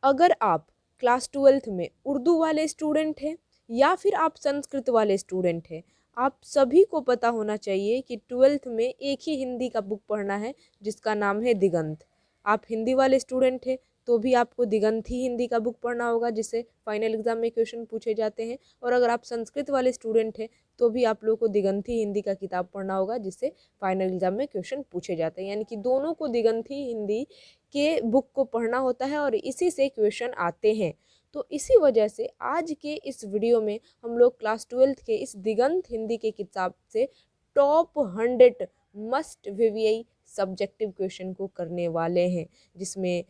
अगर आप class 12th में उर्दू वाले स्टूडेंट हैं या फिर आप संस्कृत वाले स्टूडेंट हैं, आप सभी को पता होना चाहिए कि 12th में एक ही हिंदी का बुक पढ़ना है जिसका नाम है दिगंत। आप हिंदी वाले स्टूडेंट हैं तो भी आपको दिगंत ही हिंदी का बुक पढ़ना होगा जिससे फाइनल एग्जाम में क्वेश्चन पूछे जाते हैं। और अगर आप संस्कृत वाले स्टूडेंट हैं तो भी आप लोगों को दिगंत ही हिंदी का किताब पढ़ना होगा जिससे फाइनल एग्जाम में क्वेश्चन पूछे जाते हैं। यानी कि दोनों को दिगंत ही हिंदी के बुक को पढ़ना होता है और इसी से क्वेश्चन आते हैं। तो इसी वजह से आज के इस वीडियो में हम लोग क्लास 12th के इस दिगंत हिंदी के किताब से top 100 must VVI subjective question को करने वाले हैं, जिसमें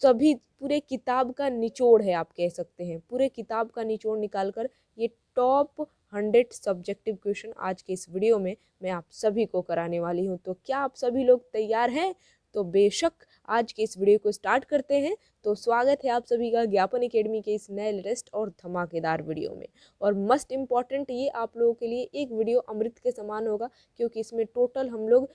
सभी पूरे किताब का निचोड़ है, आप कह सकते हैं पूरे किताब का निचोड़ निकालकर ये टॉप 100 सब्जेक्टिव क्वेश्चन आज के इस वीडियो में मैं आप सभी को कराने वाली हूँ। तो क्या आप सभी लोग तैयार हैं? तो बेशक आज के इस वीडियो को स्टार्ट करते हैं। तो स्वागत है आप सभी का ज्ञापन एकेडमी के इस नए लेटेस्ट और धमाकेदार वीडियो में। और मस्ट इम्पॉर्टेंट, ये आप लोगों के लिए एक वीडियो अमृत के समान होगा, क्योंकि इसमें टोटल हम लोग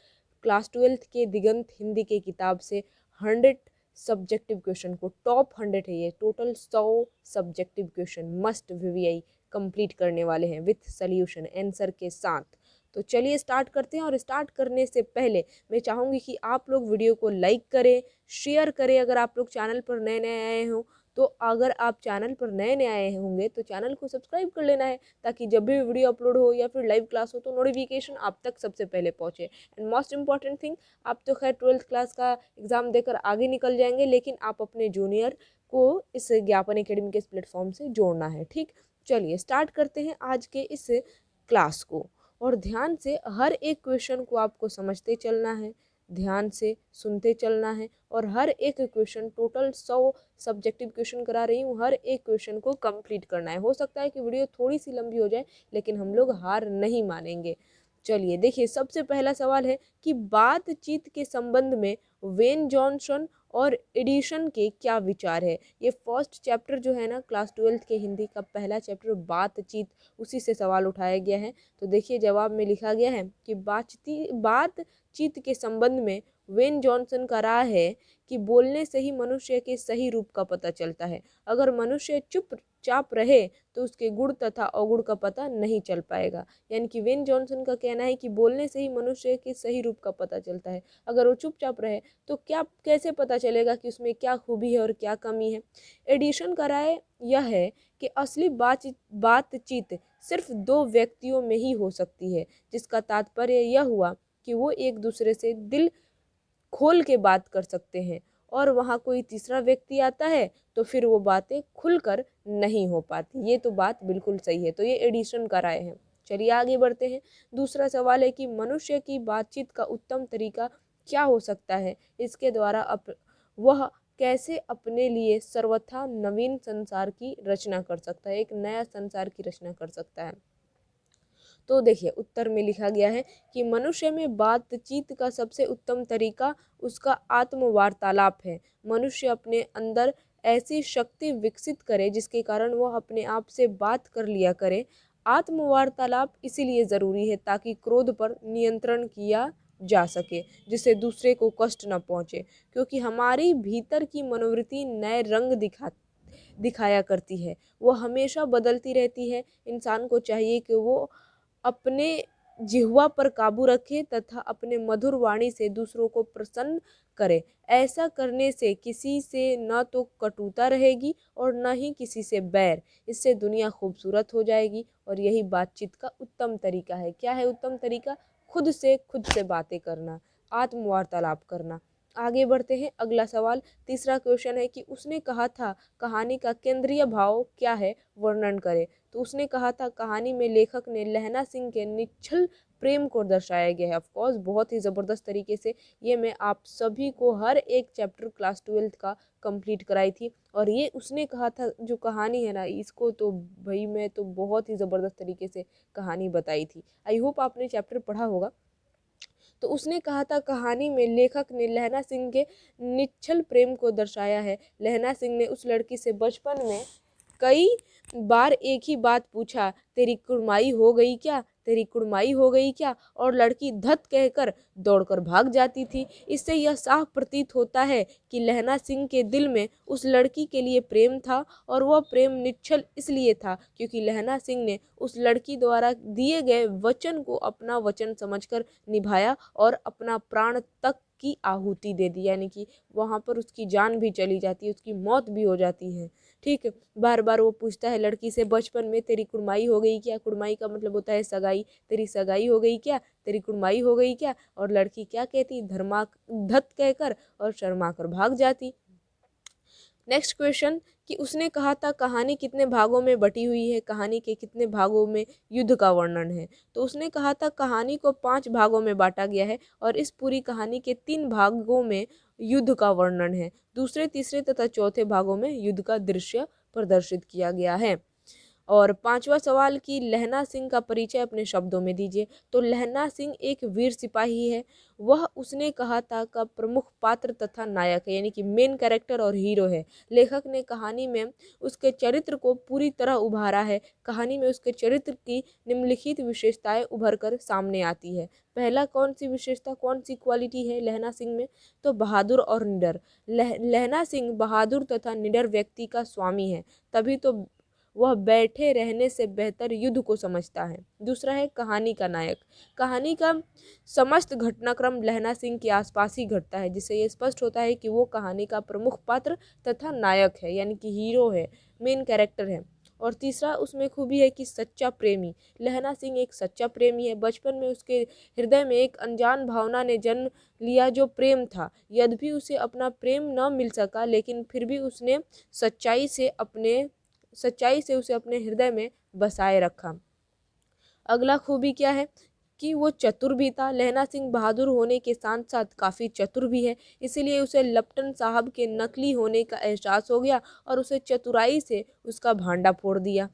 क्लास 12th के दिगंत हिंदी के किताब से 100 सब्जेक्टिव क्वेश्चन को, टॉप 100 है ये, total 100 subjective question must VVI complete करने वाले हैं विथ सॉल्यूशन आंसर के साथ। तो चलिए स्टार्ट करते हैं। और स्टार्ट करने से पहले मैं चाहूँगी कि आप लोग वीडियो को लाइक करें, शेयर करें। अगर आप लोग चैनल पर नए नए आए हो तो अगर आप चैनल पर नए नए आए होंगे तो चैनल को सब्सक्राइब कर लेना है, ताकि जब भी वीडियो अपलोड हो या फिर लाइव क्लास हो तो नोटिफिकेशन आप तक सबसे पहले पहुँचे। एंड मोस्ट इंपॉर्टेंट थिंग, आप तो खैर 12th क्लास का एग्ज़ाम देकर आगे निकल जाएंगे, लेकिन आप अपने जूनियर को इस ज्ञापन एकेडमी के इस प्लेटफॉर्म से जोड़ना है। ठीक, चलिए स्टार्ट करते हैं आज के इस क्लास को। और ध्यान से हर एक क्वेश्चन को आपको समझते चलना है, ध्यान से सुनते चलना है। और हर एक क्वेश्चन, टोटल 100 सब्जेक्टिव क्वेश्चन करा रही हूँ, हर एक क्वेश्चन को कंप्लीट करना है। हो सकता है कि वीडियो थोड़ी सी लंबी हो जाए, लेकिन हम लोग हार नहीं मानेंगे। चलिए देखिए, सबसे पहला सवाल है कि बातचीत के संबंध में वेन जॉनसन और एडिशन के क्या विचार है। ये फर्स्ट चैप्टर जो है ना क्लास 12th के हिंदी का पहला चैप्टर बातचीत, उसी से सवाल उठाया गया है। तो देखिए जवाब में लिखा गया है कि बातचीत के संबंध में वेन जॉनसन का राय है कि बोलने से ही मनुष्य के सही रूप का पता चलता है। अगर मनुष्य चुपचाप रहे तो उसके गुण तथा अवगुण का पता नहीं चल पाएगा। यानी कि वेन जॉनसन का कहना है कि बोलने से ही मनुष्य के सही रूप का पता चलता है। अगर वो चुपचाप रहे तो क्या कैसे पता चलेगा कि उसमें क्या खूबी है और क्या कमी है। एडिशन का राय यह है कि असली बातचीत सिर्फ दो व्यक्तियों में ही हो सकती है, जिसका तात्पर्य यह हुआ कि वो एक दूसरे से दिल खोल के बात कर सकते हैं, और वहाँ कोई तीसरा व्यक्ति आता है तो फिर वो बातें खुलकर नहीं हो पाती। ये तो बात बिल्कुल सही है। तो ये एडिशन का राय है। चलिए आगे बढ़ते हैं। दूसरा सवाल है कि मनुष्य की बातचीत का उत्तम तरीका क्या हो सकता है। इसके द्वारा वह कैसे अपने लिए सर्वथा नवीन संसार की रचना कर सकता है, एक नया संसार की रचना कर सकता है। तो देखिए उत्तर में लिखा गया है कि मनुष्य में बातचीत का सबसे उत्तम तरीका उसका आत्मवार्तालाप है। मनुष्य अपने अंदर ऐसी शक्ति विकसित करे जिसके कारण वह अपने आप से बात कर लिया करे। आत्मवार्तालाप इसीलिए ज़रूरी है ताकि क्रोध पर नियंत्रण किया जा सके, जिससे दूसरे को कष्ट न पहुँचे, क्योंकि हमारी भीतर की मनोवृत्ति नए रंग दिखाया करती है, वो हमेशा बदलती रहती है। इंसान को चाहिए कि वो अपने जिह्वा पर काबू रखे तथा अपने मधुर वाणी से दूसरों को प्रसन्न करे। ऐसा करने से किसी से न तो कटुता रहेगी और न ही किसी से बैर। इससे दुनिया खूबसूरत हो जाएगी। और यही बातचीत का उत्तम तरीका है। क्या है उत्तम तरीका? खुद से बातें करना, आत्मवार्तालाप करना। आगे बढ़ते हैं। अगला सवाल, तीसरा क्वेश्चन है कि उसने कहा था कहानी का केंद्रीय भाव क्या है, वर्णन करें। तो उसने कहा था कहानी में लेखक ने लहना सिंह के निश्चल प्रेम को दर्शाया गया है। ऑफकोर्स बहुत ही ज़बरदस्त तरीके से ये मैं आप सभी को हर एक चैप्टर क्लास 12th का कंप्लीट कराई थी। और ये उसने कहा था जो कहानी है ना, इसको तो भाई मैं तो बहुत ही ज़बरदस्त तरीके से कहानी बताई थी। आई होप आपने चैप्टर पढ़ा होगा। तो उसने कहा था कहानी में लेखक ने लहना सिंह के निश्चल प्रेम को दर्शाया है। लहना सिंह ने उस लड़की से बचपन में कई बार एक ही बात पूछा, तेरी कुड़माई हो गई क्या, तेरी कुड़माई हो गई क्या, और लड़की धत कहकर दौड़कर भाग जाती थी। इससे यह साफ प्रतीत होता है कि लहना सिंह के दिल में उस लड़की के लिए प्रेम था, और वह प्रेम निश्चल इसलिए था क्योंकि लहना सिंह ने उस लड़की द्वारा दिए गए वचन को अपना वचन समझकर निभाया और अपना प्राण तक की आहुति दे दी, यानी कि वहाँ पर उसकी जान भी चली जाती है, उसकी मौत भी हो जाती है। ठीक है, बार बार वो पूछता है लड़की से बचपन में, तेरी कुड़माई हो गई क्या। कुड़माई का मतलब होता है सगाई। तेरी सगाई हो गई क्या, तेरी कुड़माई हो गई क्या, और लड़की क्या कहती, धर्मा धत कहकर, और शर्मा कर भाग जाती। नेक्स्ट क्वेश्चन कि उसने कहा था कहानी कितने भागों में बटी हुई है, कहानी के कितने भागों में युद्ध का वर्णन है। तो उसने कहा था कहानी को 5 भागों में बांटा गया है और इस पूरी कहानी के 3 भागों में युद्ध का वर्णन है। दूसरे, तीसरे तथा चौथे भागों में युद्ध का दृश्य प्रदर्शित किया गया है। और 5वां सवाल कि लहना सिंह का परिचय अपने शब्दों में दीजिए। तो लहना सिंह एक वीर सिपाही है। वह उसने कहा था का प्रमुख पात्र तथा नायक है, यानी कि मेन कैरेक्टर और हीरो है। लेखक ने कहानी में उसके चरित्र को पूरी तरह उभारा है। कहानी में उसके चरित्र की निम्नलिखित विशेषताएं उभर कर सामने आती है। पहला, कौन सी विशेषता, कौन सी क्वालिटी है लहना सिंह में, तो बहादुर और निडर। लहना सिंह बहादुर तथा निडर व्यक्ति का स्वामी है, तभी तो वह बैठे रहने से बेहतर युद्ध को समझता है। दूसरा है कहानी का नायक। कहानी का समस्त घटनाक्रम लहना सिंह के आसपास ही घटता है, जिससे ये स्पष्ट होता है कि वो कहानी का प्रमुख पात्र तथा नायक है, यानी कि हीरो है, मेन कैरेक्टर है। और तीसरा उसमें खूबी है कि सच्चा प्रेमी। लहना सिंह एक सच्चा प्रेमी है। बचपन में उसके हृदय में एक अनजान भावना ने जन्म लिया जो प्रेम था। यद्यपि उसे अपना प्रेम न मिल सका, लेकिन फिर भी उसने सच्चाई से उसे अपने हृदय में बसाए रखा। अगला खूबी क्या है कि वो चतुर भी था। लहना सिंह बहादुर होने के साथ साथ काफ़ी चतुर भी है, इसीलिए उसे लप्टन साहब के नकली होने का एहसास हो गया और उसे चतुराई से उसका भांडा फोड़ दिया।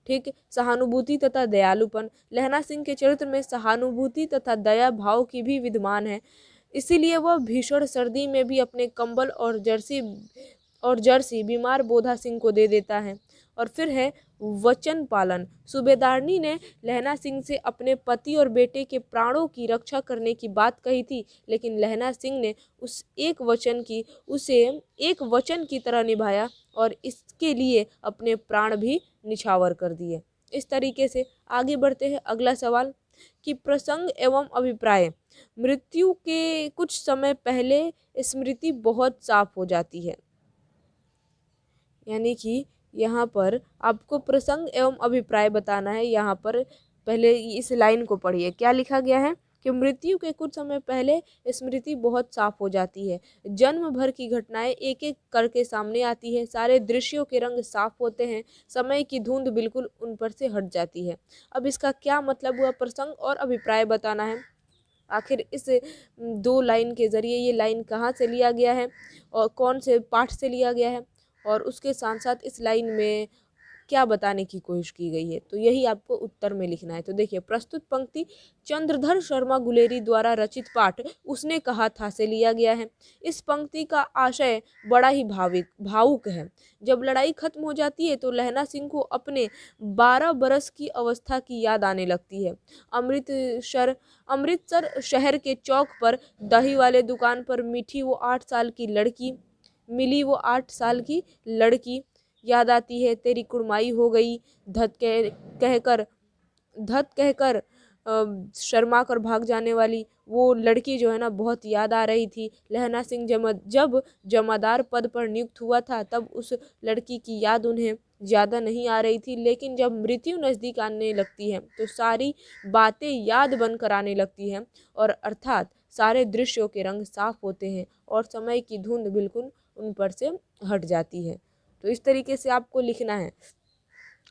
ठीक, सहानुभूति तथा दयालुपन। लहना सिंह के चरित्र में सहानुभूति तथा दया भाव की भी विद्यमान है, इसीलिए वह भीषण सर्दी में भी अपने कंबल और जर्सी बीमार बोधा सिंह को दे देता है। और फिर है वचन पालन। सूबेदारनी ने लहना सिंह से अपने पति और बेटे के प्राणों की रक्षा करने की बात कही थी, लेकिन लहना सिंह ने उसे एक वचन की तरह निभाया और इसके लिए अपने प्राण भी निछावर कर दिए। इस तरीके से आगे बढ़ते हैं। अगला सवाल कि प्रसंग एवं अभिप्राय। मृत्यु के कुछ समय पहले स्मृति बहुत साफ हो जाती है, यानी कि यहाँ पर आपको प्रसंग एवं अभिप्राय बताना है। यहाँ पर पहले इस लाइन को पढ़िए, क्या लिखा गया है कि मृत्यु के कुछ समय पहले स्मृति बहुत साफ हो जाती है। जन्म भर की घटनाएं एक एक करके सामने आती है, सारे दृश्यों के रंग साफ होते हैं, समय की धुंध बिल्कुल उन पर से हट जाती है। अब इसका क्या मतलब हुआ, प्रसंग और अभिप्राय बताना है। आखिर इस 2 लाइन के जरिए ये लाइन कहाँ से लिया गया है और कौन से पाठ से लिया गया है, और उसके साथ साथ इस लाइन में क्या बताने की कोशिश की गई है, तो यही आपको उत्तर में लिखना है। तो देखिए, प्रस्तुत पंक्ति चंद्रधर शर्मा गुलेरी द्वारा रचित पाठ उसने कहा था से लिया गया है। इस पंक्ति का आशय बड़ा ही भावुक है। जब लड़ाई खत्म हो जाती है तो लहना सिंह को अपने 12 बरस की अवस्था की याद आने लगती है। अमृतसर शहर के चौक पर दही वाले दुकान पर मिली वो 8 साल की लड़की याद आती है। तेरी कुड़माई हो गई, धत कहकर शर्मा कर भाग जाने वाली वो लड़की जो है ना, बहुत याद आ रही थी। लहना सिंह जब जमादार पद पर नियुक्त हुआ था तब उस लड़की की याद उन्हें ज़्यादा नहीं आ रही थी, लेकिन जब मृत्यु नज़दीक आने लगती है तो सारी बातें याद बनकर आने लगती हैं, और अर्थात सारे दृश्यों के रंग साफ होते हैं और समय की धुंध बिल्कुल उन पर से हट जाती है। तो इस तरीके से आपको लिखना है।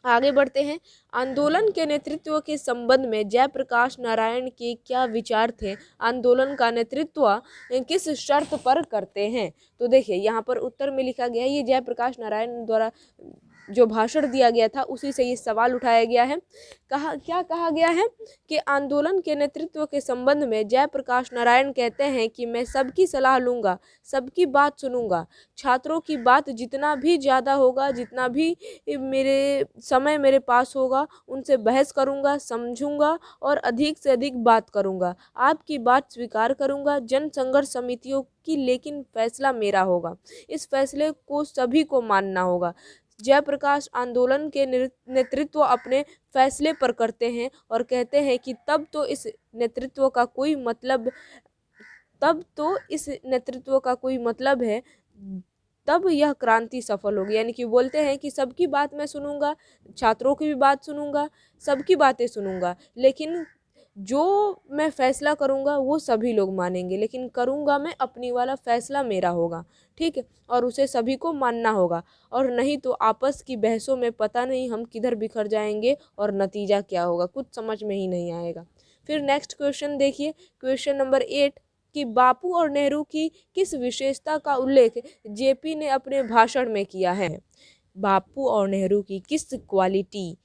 आगे बढ़ते हैं। आंदोलन के नेतृत्व के संबंध में जयप्रकाश नारायण के क्या विचार थे, आंदोलन का नेतृत्व किस शर्त पर करते हैं। तो देखिए, यहाँ पर उत्तर में लिखा गया है, ये जयप्रकाश नारायण द्वारा जो भाषण दिया गया था उसी से ये सवाल उठाया गया है। क्या कहा गया है कि आंदोलन के नेतृत्व के संबंध में जयप्रकाश नारायण कहते हैं कि मैं सबकी सलाह लूँगा, सबकी बात सुनूंगा, छात्रों की बात जितना भी ज़्यादा होगा, जितना भी मेरे समय मेरे पास होगा, उनसे बहस करूँगा, समझूंगा और अधिक से अधिक बात करूँगा, आपकी बात स्वीकार करूँगा जन संघर्ष समितियों की, लेकिन फैसला मेरा होगा, इस फैसले को सभी को मानना होगा। जयप्रकाश आंदोलन के नेतृत्व अपने फैसले पर करते हैं और कहते हैं कि तब तो इस नेतृत्व का कोई मतलब है, तब यह क्रांति सफल होगी। यानी कि बोलते हैं कि सबकी बात मैं सुनूंगा, छात्रों की भी बात सुनूंगा, सबकी बातें सुनूंगा, लेकिन जो मैं फैसला करूंगा वो सभी लोग मानेंगे, लेकिन करूंगा मैं अपनी वाला, फैसला मेरा होगा, ठीक है, और उसे सभी को मानना होगा, और नहीं तो आपस की बहसों में पता नहीं हम किधर बिखर जाएंगे और नतीजा क्या होगा, कुछ समझ में ही नहीं आएगा। फिर नेक्स्ट क्वेश्चन देखिए, क्वेश्चन नंबर 8 कि बापू और नेहरू की किस विशेषता का उल्लेख जेपी ने अपने भाषण में किया है। बापू और नेहरू की किस क्वालिटी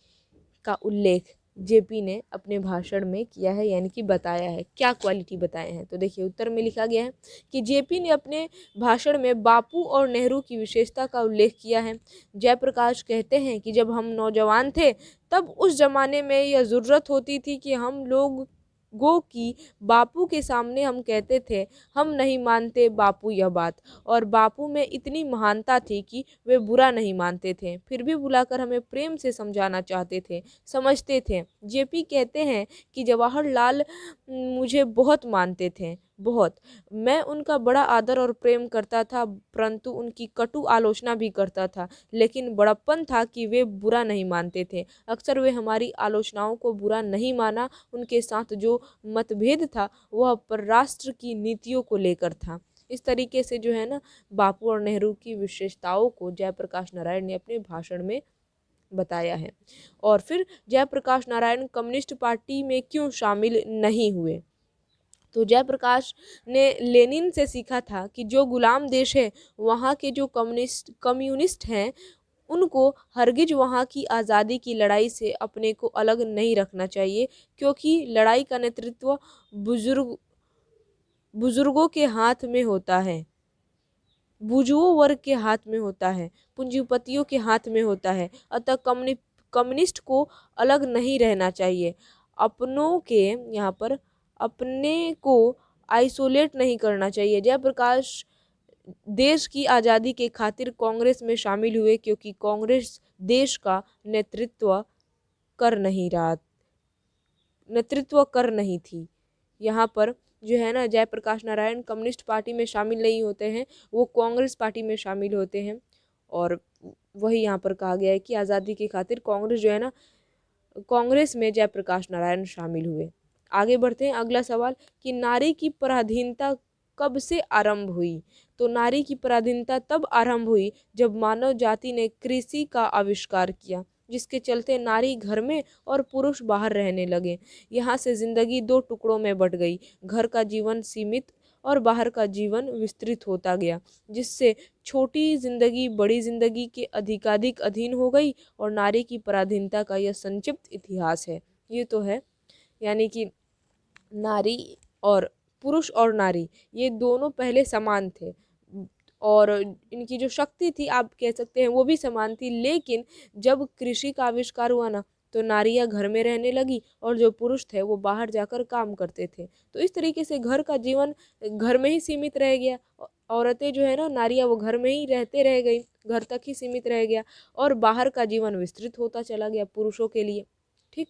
का उल्लेख जेपी ने अपने भाषण में किया है, यानी कि बताया है, क्या क्वालिटी बताए हैं। तो देखिए उत्तर में लिखा गया है कि जेपी ने अपने भाषण में बापू और नेहरू की विशेषता का उल्लेख किया है। जयप्रकाश कहते हैं कि जब हम नौजवान थे तब उस जमाने में यह ज़रूरत होती थी कि हम लोग की बापू के सामने हम कहते थे हम नहीं मानते बापू यह बात, और बापू में इतनी महानता थी कि वे बुरा नहीं मानते थे, फिर भी बुलाकर हमें प्रेम से समझाना चाहते थे, समझते थे। जेपी कहते हैं कि जवाहरलाल मुझे बहुत मानते थे, बहुत, मैं उनका बड़ा आदर और प्रेम करता था, परंतु उनकी कटु आलोचना भी करता था, लेकिन बड़प्पन था कि वे बुरा नहीं मानते थे। अक्सर वे हमारी आलोचनाओं को बुरा नहीं माना, उनके साथ जो मतभेद था वह परराष्ट्र की नीतियों को लेकर था। इस तरीके से जो है ना, बापू और नेहरू की विशेषताओं को जयप्रकाश नारायण ने अपने भाषण में बताया है। और फिर जयप्रकाश नारायण कम्युनिस्ट पार्टी में क्यों शामिल नहीं हुए। तो जयप्रकाश ने लेनिन से सीखा था कि जो गुलाम देश है वहाँ के जो कम्युनिस्ट हैं उनको हरगिज वहाँ की आज़ादी की लड़ाई से अपने को अलग नहीं रखना चाहिए, क्योंकि लड़ाई का नेतृत्व बुजुर्गों के हाथ में होता है, बुजुओं वर्ग के हाथ में होता है, पूंजीपतियों के हाथ में होता है। अतः कम्युनिस्ट को अलग नहीं रहना चाहिए, अपनों के यहाँ पर अपने को आइसोलेट नहीं करना चाहिए। जयप्रकाश देश की आज़ादी के खातिर कांग्रेस में शामिल हुए, क्योंकि कांग्रेस देश का नेतृत्व कर नहीं थी। यहाँ पर जो है ना, जयप्रकाश नारायण कम्युनिस्ट पार्टी में शामिल नहीं होते हैं, वो कांग्रेस पार्टी में शामिल होते हैं। और वही यहाँ पर कहा गया है कि आज़ादी की खातिर कांग्रेस जो है ना, कांग्रेस में जयप्रकाश नारायण शामिल हुए। आगे बढ़ते हैं, अगला सवाल कि नारी की पराधीनता कब से आरंभ हुई। तो नारी की पराधीनता तब आरंभ हुई जब मानव जाति ने कृषि का आविष्कार किया, जिसके चलते नारी घर में और पुरुष बाहर रहने लगे। यहाँ से जिंदगी दो टुकड़ों में बट गई, घर का जीवन सीमित और बाहर का जीवन विस्तृत होता गया, जिससे छोटी जिंदगी बड़ी जिंदगी के अधिकाधिक अधीन हो गई, और नारी की पराधीनता का यह संक्षिप्त इतिहास है। ये तो है, यानी कि नारी और पुरुष और नारी ये दोनों पहले समान थे, और इनकी जो शक्ति थी आप कह सकते हैं वो भी समान थी, लेकिन जब कृषि का आविष्कार हुआ ना, तो नारियां घर में रहने लगी और जो पुरुष थे वो बाहर जाकर काम करते थे। तो इस तरीके से घर का जीवन घर में ही सीमित रह गया, औरतें जो है ना, नारियां वो घर में ही रहते रह गई, घर तक ही सीमित रह गया, और बाहर का जीवन विस्तृत होता चला गया पुरुषों के लिए। ठीक,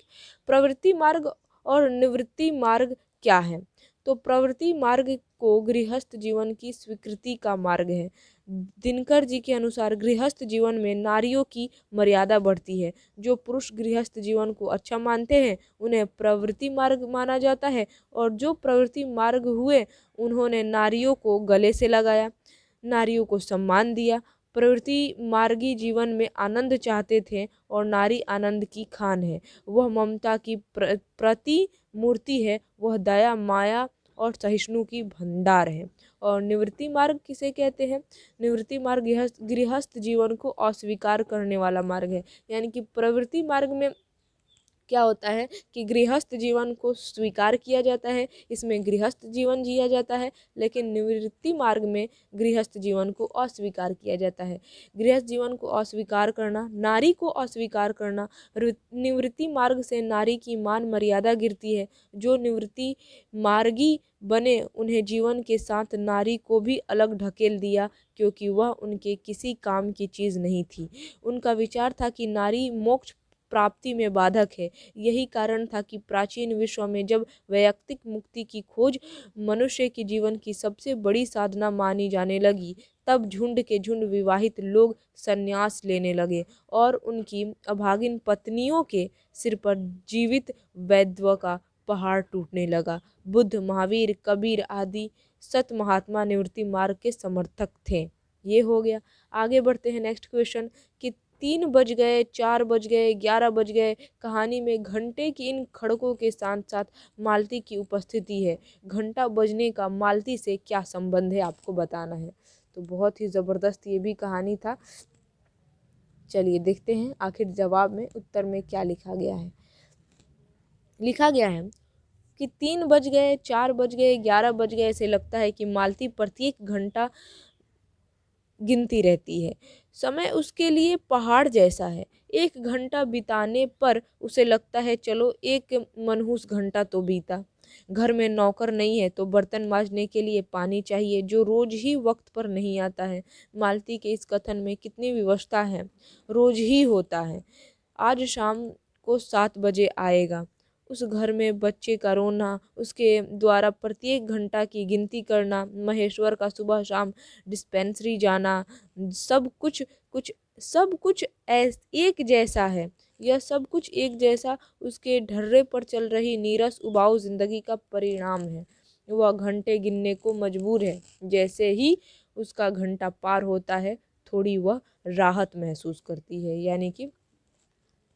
प्रवृत्ति मार्ग और निवृत्ति मार्ग क्या है। तो प्रवृत्ति मार्ग को गृहस्थ जीवन की स्वीकृति का मार्ग है। दिनकर जी के अनुसार गृहस्थ जीवन में नारियों की मर्यादा बढ़ती है। जो पुरुष गृहस्थ जीवन को अच्छा मानते हैं उन्हें प्रवृत्ति मार्ग माना जाता है, और जो प्रवृत्ति मार्ग हुए उन्होंने नारियों को गले से लगाया, नारियों को सम्मान दिया। प्रवृत्ति मार्गी जीवन में आनंद चाहते थे, और नारी आनंद की खान है, वह ममता की प्रतिमूर्ति है, वह दया माया और सहिष्णु की भंडार है। और निवृत्ति मार्ग किसे कहते हैं? निवृत्ति मार्ग गृहस्थ जीवन को अस्वीकार करने वाला मार्ग है। यानी कि प्रवृत्ति मार्ग में क्या होता है कि गृहस्थ जीवन को स्वीकार किया जाता है, इसमें गृहस्थ जीवन जिया जाता है, लेकिन निवृत्ति मार्ग में गृहस्थ जीवन को अस्वीकार किया जाता है। गृहस्थ जीवन को अस्वीकार करना, नारी को अस्वीकार करना, निवृत्ति मार्ग से नारी की मान मर्यादा गिरती है। जो निवृत्ति मार्गी बने उन्हें जीवन के साथ नारी को भी अलग ढकेल दिया, क्योंकि वह उनके किसी काम की चीज़ नहीं थी। उनका विचार था कि नारी मोक्ष प्राप्ति में बाधक है। यही कारण था कि प्राचीन विश्व में जब वैयक्तिक मुक्ति की खोज मनुष्य के जीवन की सबसे बड़ी साधना मानी जाने लगी, तब झुंड के झुंड विवाहित लोग संन्यास लेने लगे और उनकी अभागिन पत्नियों के सिर पर जीवित वैधव्य का पहाड़ टूटने लगा। बुद्ध, महावीर, कबीर आदि सत महात्मा निवृत्ति मार्ग के समर्थक थे। ये हो गया। आगे बढ़ते हैं नेक्स्ट क्वेश्चन कि 3 बज गए, 4 बज गए, 11 बज गए, कहानी में घंटे की इन खड़कों के साथ साथ मालती की उपस्थिति है। घंटा बजने का मालती से क्या संबंध है आपको बताना है। तो बहुत ही ज़बरदस्त ये भी कहानी था। चलिए देखते हैं आखिर जवाब में, उत्तर में क्या लिखा गया है। लिखा गया है कि 3 बज गए, 4 बज गए, 11 बज गए, ऐसे लगता है कि मालती प्रत्येक घंटा गिनती रहती है। समय उसके लिए पहाड़ जैसा है। 1 घंटा बिताने पर उसे लगता है चलो 1 मनहूस घंटा तो बीता। घर में नौकर नहीं है तो बर्तन मांजने के लिए पानी चाहिए, जो रोज ही वक्त पर नहीं आता है। मालती के इस कथन में कितनी विवशता है। रोज ही होता है। आज शाम को 7 बजे आएगा। उस घर में बच्चे का रोना, उसके द्वारा प्रत्येक घंटा की गिनती करना, महेश्वर का सुबह शाम डिस्पेंसरी जाना, सब कुछ एक जैसा है। यह सब कुछ एक जैसा उसके ढर्रे पर चल रही नीरस उबाऊ जिंदगी का परिणाम है। वह घंटे गिनने को मजबूर है। जैसे ही उसका घंटा पार होता है, थोड़ी वह राहत महसूस करती है। यानी कि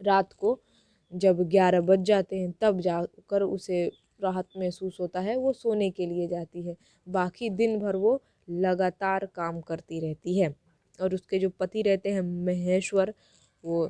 रात को जब 11 बज जाते हैं तब जाकर उसे राहत महसूस होता है, वो सोने के लिए जाती है। बाकी दिन भर वो लगातार काम करती रहती है। और उसके जो पति रहते हैं महेश्वर, वो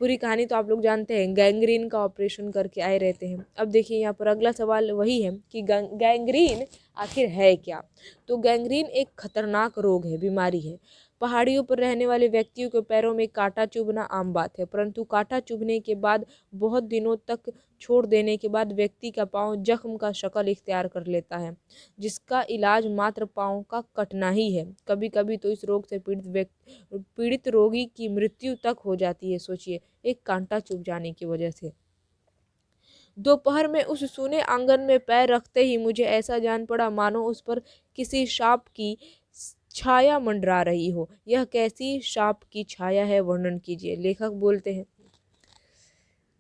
पूरी कहानी तो आप लोग जानते हैं, गैंग्रीन का ऑपरेशन करके आए रहते हैं। अब देखिए यहाँ पर अगला सवाल वही है कि गैंग्रीन आखिर है क्या। तो गैंग्रीन एक खतरनाक रोग है, बीमारी है। पहाड़ियों पर रहने वाले व्यक्तियों के पैरों में कांटा चुभना आम बात है, परंतु कांटा चुभने के बाद बहुत दिनों तक छोड़ देने के बाद व्यक्ति का पांव जख्म का शक्ल इख्तियार कर लेता है, जिसका इलाज मात्र पांव का कटना ही है। कभी कभी तो इस रोग से पीड़ित रोगी की मृत्यु तक हो जाती है। सोचिए, एक कांटा चुभ जाने की वजह से। दोपहर में उस सूने आंगन में पैर रखते ही मुझे ऐसा जान पड़ा मानो उस पर किसी सांप की छाया मंडरा रही हो। यह कैसी सांप की छाया है, वर्णन कीजिए। लेखक बोलते हैं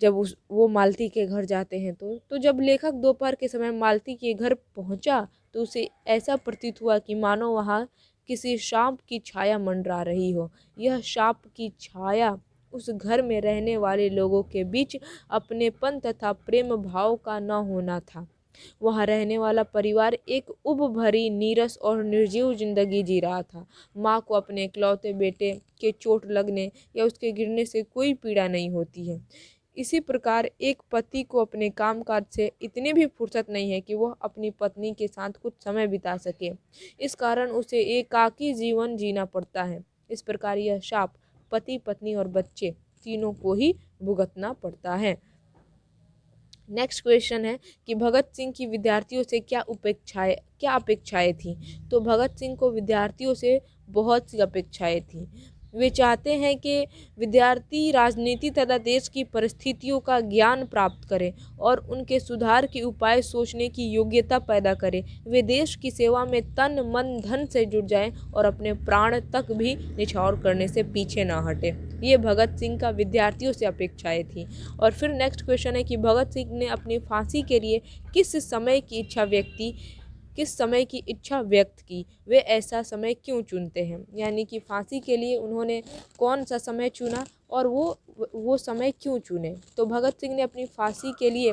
जब वो मालती के घर जाते हैं तो जब लेखक दोपहर के समय मालती के घर पहुंचा तो उसे ऐसा प्रतीत हुआ कि मानो वहाँ किसी सांप की छाया मंडरा रही हो। यह सांप की छाया उस घर में रहने वाले लोगों के बीच अपनेपन तथा प्रेम भाव का न होना था। वहाँ रहने वाला परिवार एक उब भरी, नीरस और निर्जीव जिंदगी जी रहा था। माँ को अपने इकलौते बेटे के चोट लगने या उसके गिरने से कोई पीड़ा नहीं होती है। इसी प्रकार एक पति को अपने कामकाज से इतनी भी फुर्सत नहीं है कि वह अपनी पत्नी के साथ कुछ समय बिता सके। इस कारण उसे एकाकी जीवन जीना पड़ता है। इस प्रकार यह शाप पति, पत्नी और बच्चे तीनों को ही भुगतना पड़ता है। नेक्स्ट क्वेश्चन है कि भगत सिंह की विद्यार्थियों से क्या अपेक्षाएं थी। तो भगत सिंह को विद्यार्थियों से बहुत सी अपेक्षाएं थी। वे चाहते हैं कि विद्यार्थी राजनीति तथा देश की परिस्थितियों का ज्ञान प्राप्त करें और उनके सुधार के उपाय सोचने की योग्यता पैदा करें। वे देश की सेवा में तन मन धन से जुट जाएं और अपने प्राण तक भी निछावर करने से पीछे ना हटे। ये भगत सिंह का विद्यार्थियों से अपेक्षाएं थी। और फिर नेक्स्ट क्वेश्चन है कि भगत सिंह ने अपनी फांसी के लिए किस समय की इच्छा व्यक्ति किस समय की इच्छा व्यक्त की, वे ऐसा समय क्यों चुनते हैं। यानी कि फांसी के लिए उन्होंने कौन सा समय चुना और वो समय क्यों चुने। तो भगत सिंह ने अपनी फांसी के लिए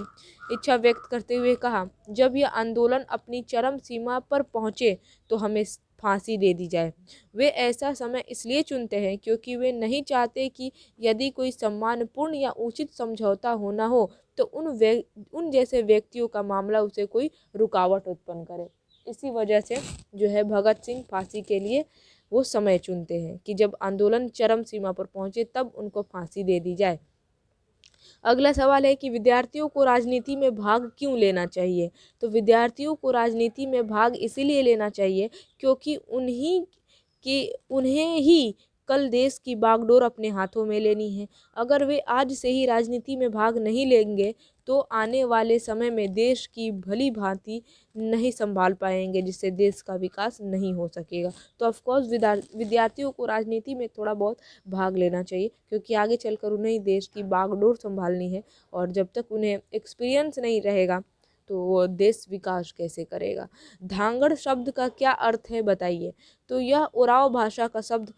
इच्छा व्यक्त करते हुए कहा, जब यह आंदोलन अपनी चरम सीमा पर पहुँचे तो हमें फांसी दे दी जाए। वे ऐसा समय इसलिए चुनते हैं क्योंकि वे नहीं चाहते कि यदि कोई सम्मानपूर्ण या उचित समझौता होना हो तो उन जैसे व्यक्तियों का मामला उसे कोई रुकावट उत्पन्न करे। इसी वजह से जो है भगत सिंह फांसी के लिए वो समय चुनते हैं कि जब आंदोलन चरम सीमा पर पहुंचे तब उनको फांसी दे दी जाए। अगला सवाल है कि विद्यार्थियों को राजनीति में भाग क्यों लेना चाहिए। तो विद्यार्थियों को राजनीति में भाग इसीलिए लेना चाहिए क्योंकि उन्हें ही कल देश की बागडोर अपने हाथों में लेनी है। अगर वे आज से ही राजनीति में भाग नहीं लेंगे तो आने वाले समय में देश की भली भांति नहीं संभाल पाएंगे, जिससे देश का विकास नहीं हो सकेगा। तो ऑफकोर्स विद्यार्थियों को राजनीति में थोड़ा बहुत भाग लेना चाहिए क्योंकि आगे चलकर उन्हें देश की बागडोर संभालनी है और जब तक उन्हें एक्सपीरियंस नहीं रहेगा तो वो देश विकास कैसे करेगा। धांगड़ शब्द का क्या अर्थ है बताइए। तो यह उराव भाषा का शब्द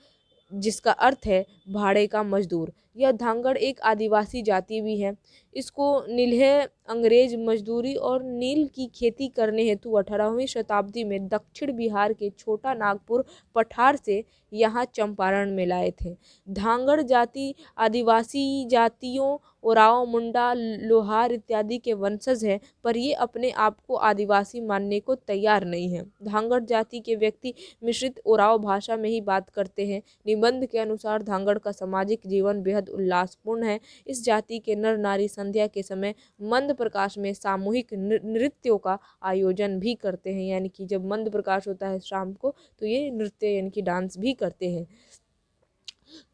जिसका अर्थ है भाड़े का मजदूर। यह धांगड़ एक आदिवासी जाति भी है। इसको नील्हे अंग्रेज मजदूरी और नील की खेती करने हेतु 18वीं शताब्दी में दक्षिण बिहार के छोटा नागपुर पठार से यहाँ चंपारण में लाए थे। धांगड़ जाति आदिवासी जातियों ओराव, मुंडा, लोहार इत्यादि के वंशज है, पर ये अपने आप को आदिवासी मानने को तैयार नहीं है। धांगड़ जाति के व्यक्ति मिश्रित ओराव भाषा में ही बात करते हैं। निबंध के अनुसार धांगड़ का सामाजिक जीवन बेहद उल्लासपूर्ण है। इस जाति के नर नारी संध्या के समय मंद प्रकाश में सामूहिक नृत्यों का आयोजन भी करते हैं। यानी कि जब मंद प्रकाश होता है शाम को तो ये नृत्य यानी कि डांस भी करते हैं।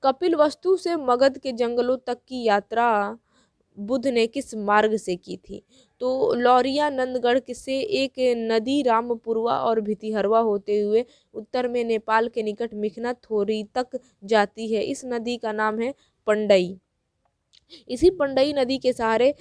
कपिलवस्तु से मगध के जंगलों तक की यात्रा बुद्ध ने किस मार्ग से की थी। तो लौरिया नंदगढ़ से एक नदी रामपुरवा और भितिहरवा होते हुए उत्तर में नेपाल के निकट मिखना थोरी तक जाती है। इस नदी का नाम है पंडई। इसी पंडई नदी के सहारे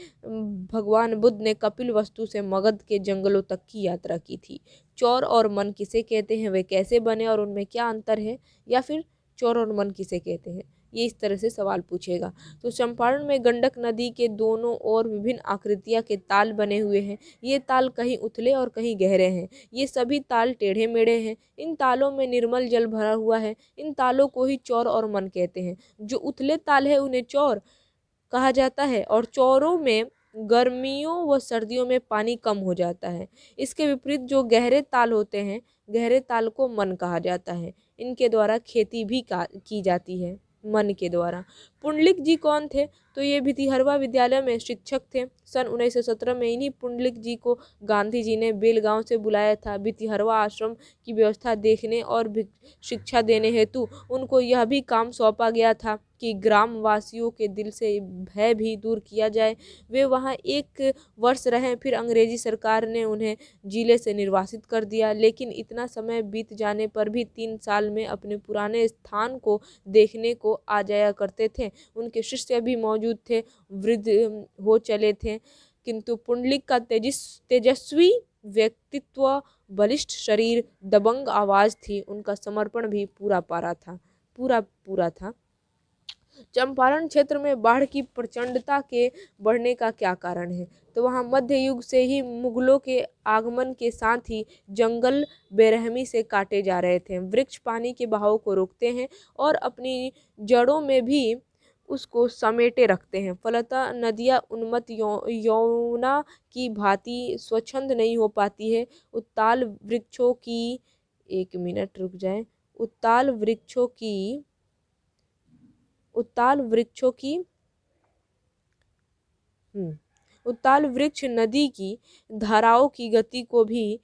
भगवान बुद्ध ने कपिलवस्तु से मगध के जंगलों तक की यात्रा की थी। चौर और मन किसे कहते हैं, वे कैसे बने और उनमें क्या अंतर है, या फिर चौर और मन किसे कहते हैं, ये इस तरह से सवाल पूछेगा। तो चंपारण में गंडक नदी के दोनों ओर विभिन्न आकृतियां के ताल बने हुए हैं। ये ताल कहीं उथले और कहीं गहरे हैं। ये सभी ताल टेढ़े मेढ़े हैं। इन तालों में निर्मल जल भरा हुआ है। इन तालों को ही चौर और मन कहते हैं। जो उथले ताल है उन्हें चौर कहा जाता है और चौरों में गर्मियों व सर्दियों में पानी कम हो जाता है। इसके विपरीत जो गहरे ताल होते हैं, गहरे ताल को मन कहा जाता है। इनके द्वारा खेती भी की जाती है मन के द्वारा। पुंडलिक जी कौन थे। तो ये भितिहरवा विद्यालय में शिक्षक थे। सन 1917 में इन्हीं पुंडलिक जी को गांधी जी ने बेलगांव से बुलाया था। भितिहरवा आश्रम की व्यवस्था देखने और शिक्षा देने हेतु उनको यह भी काम सौंपा गया था कि ग्राम वासियों के दिल से भय भी दूर किया जाए। वे वहाँ 1 वर्ष रहे, फिर अंग्रेजी सरकार ने उन्हें जिले से निर्वासित कर दिया। लेकिन इतना समय बीत जाने पर भी 3 साल में अपने पुराने स्थान को देखने को आ जाया करते थे। उनके शिष्य भी मौजूद थे, वृद्ध हो चले थे, किंतु पुंडलिक का तेजस्वी व्यक्तित्व, बलिष्ठ शरीर, दबंग आवाज थी। उनका समर्पण भी पूरा था। चंपारण क्षेत्र में बाढ़ की प्रचंडता के बढ़ने का क्या कारण है। तो वहाँ मध्य युग से ही मुगलों के आगमन के साथ ही जंगल बेरहमी से काटे जा रहे थे। वृक्ष पानी के बहाव को रोकते हैं और अपनी जड़ों में भी उसको समेटे रखते हैं। फलतः नदियाँ उन्मत्त यमुना की भांति स्वच्छंद नहीं हो पाती है। उत्ताल वृक्षों की उत्ताल वृक्ष नदी की धाराओं की गति को भी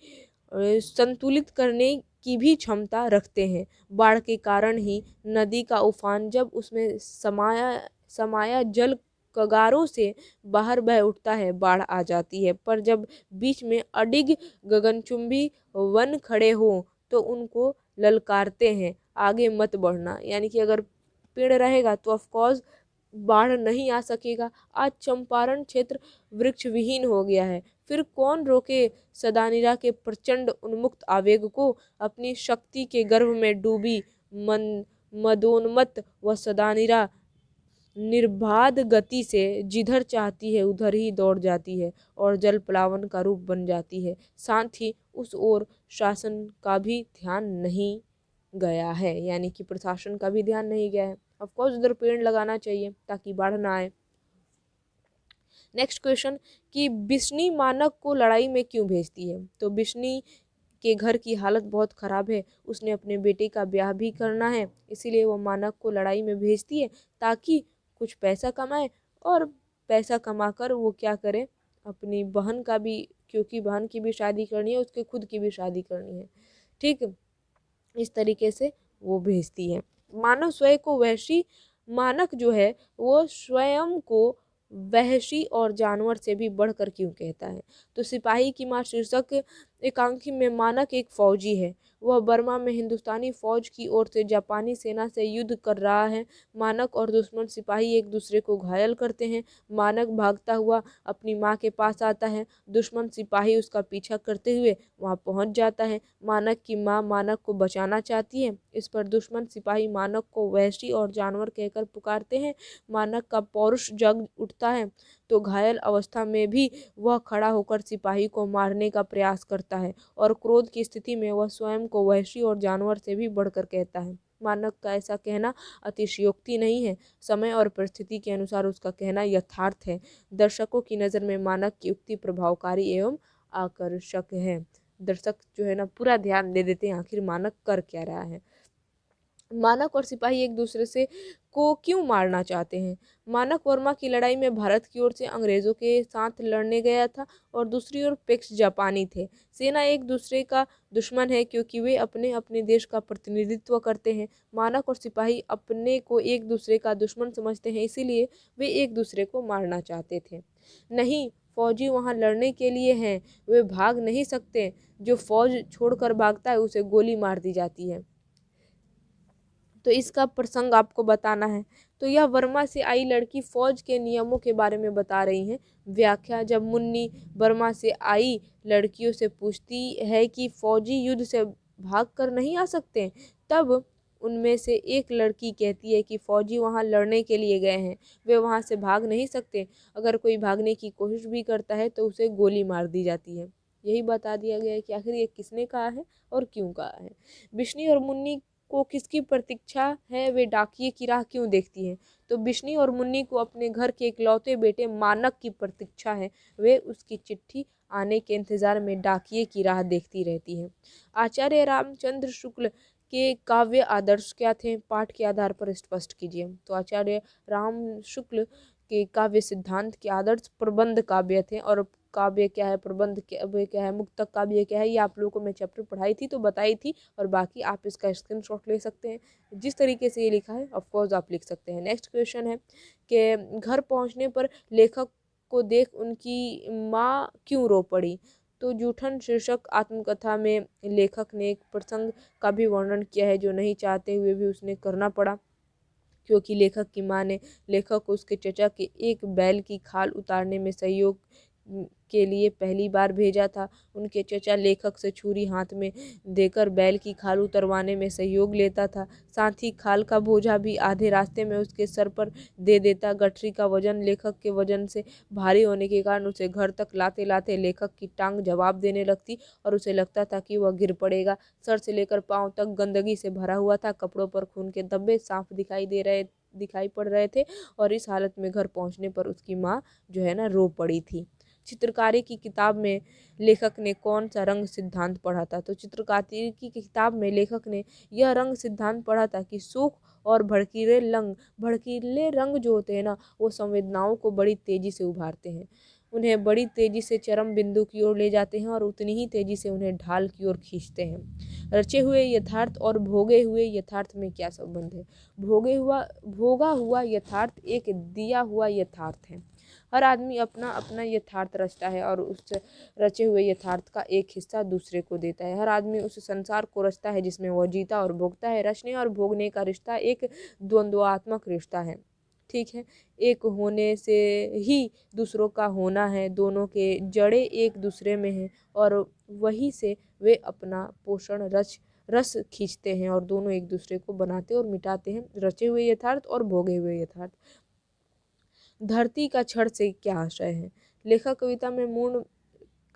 संतुलित करने की भी क्षमता रखते हैं। बाढ़ के कारण ही नदी का उफान जब उसमें समाया जल कगारों से बाहर बह उठता है, बाढ़ आ जाती है। पर जब बीच में अडिग गगनचुंबी वन खड़े हों तो उनको ललकारते हैं, आगे मत बढ़ना। यानी कि अगर पेड़ रहेगा तो ऑफकोर्स बाढ़ नहीं आ सकेगा। आज चंपारण क्षेत्र वृक्ष विहीन हो गया है। फिर कौन रोके सदानीरा के प्रचंड उन्मुक्त आवेग को। अपनी शक्ति के गर्भ में डूबी मदोन्मत्त व सदानीरा निर्बाध गति से जिधर चाहती है उधर ही दौड़ जाती है और जल प्लावन का रूप बन जाती है। साथ ही उस ओर शासन का भी ध्यान नहीं गया है, यानी कि प्रशासन का भी ध्यान नहीं गया है। ऑफकोर्स उधर पेड़ लगाना चाहिए ताकि बाढ़ ना आए। नेक्स्ट क्वेश्चन कि बिश्नी मानक को लड़ाई में क्यों भेजती है। तो बिश्नी के घर की हालत बहुत ख़राब है, उसने अपने बेटे का ब्याह भी करना है, इसीलिए वो मानक को लड़ाई में भेजती है ताकि कुछ पैसा कमाए और पैसा कमाकर वो क्या करे, अपनी बहन का भी, क्योंकि बहन की भी शादी करनी है, उसके खुद की भी शादी करनी है। ठीक, इस तरीके से वो भेजती है। मानव स्वयं को वहशी, मानक जो है वो स्वयं को वहशी और जानवर से भी बढ़कर क्यों कहता है। तो सिपाही की माँ शीर्षक एकांकी में मानक एक फौजी है, वह बर्मा में हिंदुस्तानी फौज की ओर से जापानी सेना से युद्ध कर रहा है। मानक और दुश्मन सिपाही एक दूसरे को घायल करते हैं। मानक भागता हुआ अपनी माँ के पास आता है, दुश्मन सिपाही उसका पीछा करते हुए वहाँ पहुँच जाता है। मानक की माँ मानक को बचाना चाहती है, इस पर दुश्मन सिपाही मानक को वहशी और जानवर कहकर पुकारते हैं। मानक का पौरुष जग उठता है तो घायल अवस्था में भी वह खड़ा होकर सिपाही को मारने का प्रयास करता है और क्रोध की स्थिति में वह स्वयं को वहशी और जानवर से भी बढ़कर कहता है। मानक का ऐसा कहना अतिशयोक्ति नहीं है, समय और परिस्थिति के अनुसार उसका कहना यथार्थ है। दर्शकों की नज़र में मानक की उक्ति प्रभावकारी एवं आकर्षक है। दर्शक जो है ना पूरा ध्यान दे देते हैं आखिर मानक कर क्या रहा है। मानक और सिपाही एक दूसरे से को क्यों मारना चाहते हैं। मानक वर्मा की लड़ाई में भारत की ओर से अंग्रेजों के साथ लड़ने गया था और दूसरी ओर पेक्स जापानी थे। सेना एक दूसरे का दुश्मन है क्योंकि वे अपने अपने देश का प्रतिनिधित्व करते हैं। मानक और सिपाही अपने को एक दूसरे का दुश्मन समझते हैं, इसीलिए वे एक दूसरे को मारना चाहते थे। नहीं, फौजी वहाँ लड़ने के लिए हैं, वे भाग नहीं सकते। जो फौज छोड़कर भागता है उसे गोली मार दी जाती है। तो इसका प्रसंग आपको बताना है। तो यह वर्मा से आई लड़की फौज के नियमों के बारे में बता रही हैं। व्याख्या, जब मुन्नी बर्मा से आई लड़कियों से पूछती है कि फौजी युद्ध से भाग कर नहीं आ सकते, तब उनमें से एक लड़की कहती है कि फौजी वहाँ लड़ने के लिए गए हैं, वे वहाँ से भाग नहीं सकते। अगर कोई भागने की कोशिश भी करता है तो उसे गोली मार दी जाती है। यही बता दिया गया है कि आखिर ये किसने कहा है और क्यों कहा है। बिश्नी और मुन्नी को किसकी प्रतीक्षा है, वे डाकिये की राह क्यों देखती हैं। तो बिश्नी और मुन्नी को अपने घर के इकलौते बेटे मानक की प्रतीक्षा है, वे उसकी चिट्ठी आने के इंतजार में डाकिये की राह देखती रहती हैं। आचार्य रामचंद्र शुक्ल के काव्य आदर्श क्या थे, पाठ के आधार पर स्पष्ट कीजिए। तो आचार्य राम शुक्ल के काव्य सिद्धांत के आदर्श प्रबंध काव्य थे। और काव्य क्या है, प्रबंध काव्य क्या है, मुक्तक काव्य क्या है, ये आप लोगों को मैं चैप्टर पढ़ाई थी तो बताई थी, और बाकी आप इसका स्क्रीनशॉट ले सकते हैं। जिस तरीके से ये लिखा है ऑफकोर्स आप लिख सकते हैं। नेक्स्ट क्वेश्चन है कि घर पहुंचने पर लेखक को देख उनकी माँ क्यों रो पड़ी। तो जूठन शीर्षक आत्मकथा में लेखक ने एक प्रसंग का भी वर्णन किया है जो नहीं चाहते हुए भी उसने करना पड़ा, क्योंकि लेखक की माँ ने लेखक को उसके चचा के एक बैल की खाल उतारने में सहयोग के लिए पहली बार भेजा था। उनके चचा लेखक से छुरी हाथ में देकर बैल की खाल उतरवाने में सहयोग लेता था, साथ ही खाल का बोझा भी आधे रास्ते में उसके सर पर दे देता। गठरी का वजन लेखक के वजन से भारी होने के कारण उसे घर तक लाते लाते लेखक की टांग जवाब देने लगती और उसे लगता था कि वह गिर पड़ेगा। सर से लेकर पाँव तक गंदगी से भरा हुआ था, कपड़ों पर खून के धब्बे साफ दिखाई पड़ रहे थे, और इस हालत में घर पहुंचने पर उसकी माँ जो है ना रो पड़ी थी। चित्रकारी की किताब में लेखक ने कौन सा रंग सिद्धांत पढ़ा था। तो चित्रकारी की किताब में लेखक ने यह रंग सिद्धांत पढ़ा था कि सूख और भड़कीले रंग जो होते हैं ना, वो संवेदनाओं को बड़ी तेजी से उभारते हैं, उन्हें बड़ी तेजी से चरम बिंदु की ओर ले जाते हैं और उतनी ही तेजी से उन्हें ढाल की ओर खींचते हैं। रचे हुए यथार्थ और भोगे हुए यथार्थ में क्या संबंध है। भोगा हुआ यथार्थ एक दिया हुआ यथार्थ है। हर आदमी अपना अपना यथार्थ रचता है और उस रचे हुए यथार्थ का एक हिस्सा दूसरे को देता है। हर आदमी उस संसार को रचता है जिसमें वह जीता और भोगता है। रचने और भोगने का रिश्ता एक द्वंद्वात्मक रिश्ता है। ठीक है। एक होने से ही दूसरों का होना है, दोनों के जड़ें एक दूसरे में हैं और वहीं से वे अपना पोषण रस खींचते हैं और दोनों एक दूसरे को बनाते और मिटाते हैं, रचे हुए यथार्थ और भोगे हुए यथार्थ। धरती का क्षण से क्या आशय है? लेखक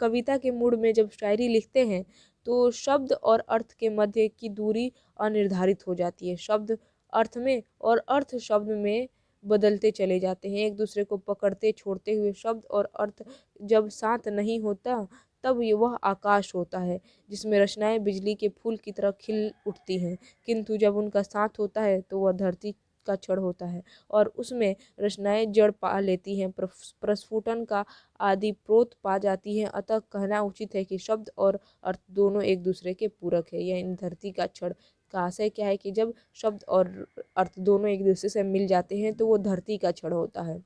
कविता के मूड में जब शायरी लिखते हैं तो शब्द और अर्थ के मध्य की दूरी अनिर्धारित हो जाती है। शब्द अर्थ में और अर्थ शब्द में बदलते चले जाते हैं, एक दूसरे को पकड़ते छोड़ते हुए। शब्द और अर्थ जब साथ नहीं होता तब ये वह आकाश होता है जिसमें रचनाएं बिजली के फूल की तरह खिल उठती हैं, किंतु जब उनका साथ होता है तो वह धरती का क्षण होता है और उसमें रचनाएं जड़ पा लेती हैं, प्रस्फुटन का आदि प्रोत पा जाती हैं। अतः कहना उचित है कि शब्द और अर्थ दोनों एक दूसरे के पूरक है। यह इन धरती का क्षण का आशय क्या है कि जब शब्द और अर्थ दोनों एक दूसरे से मिल जाते हैं तो वो धरती का क्षण होता है।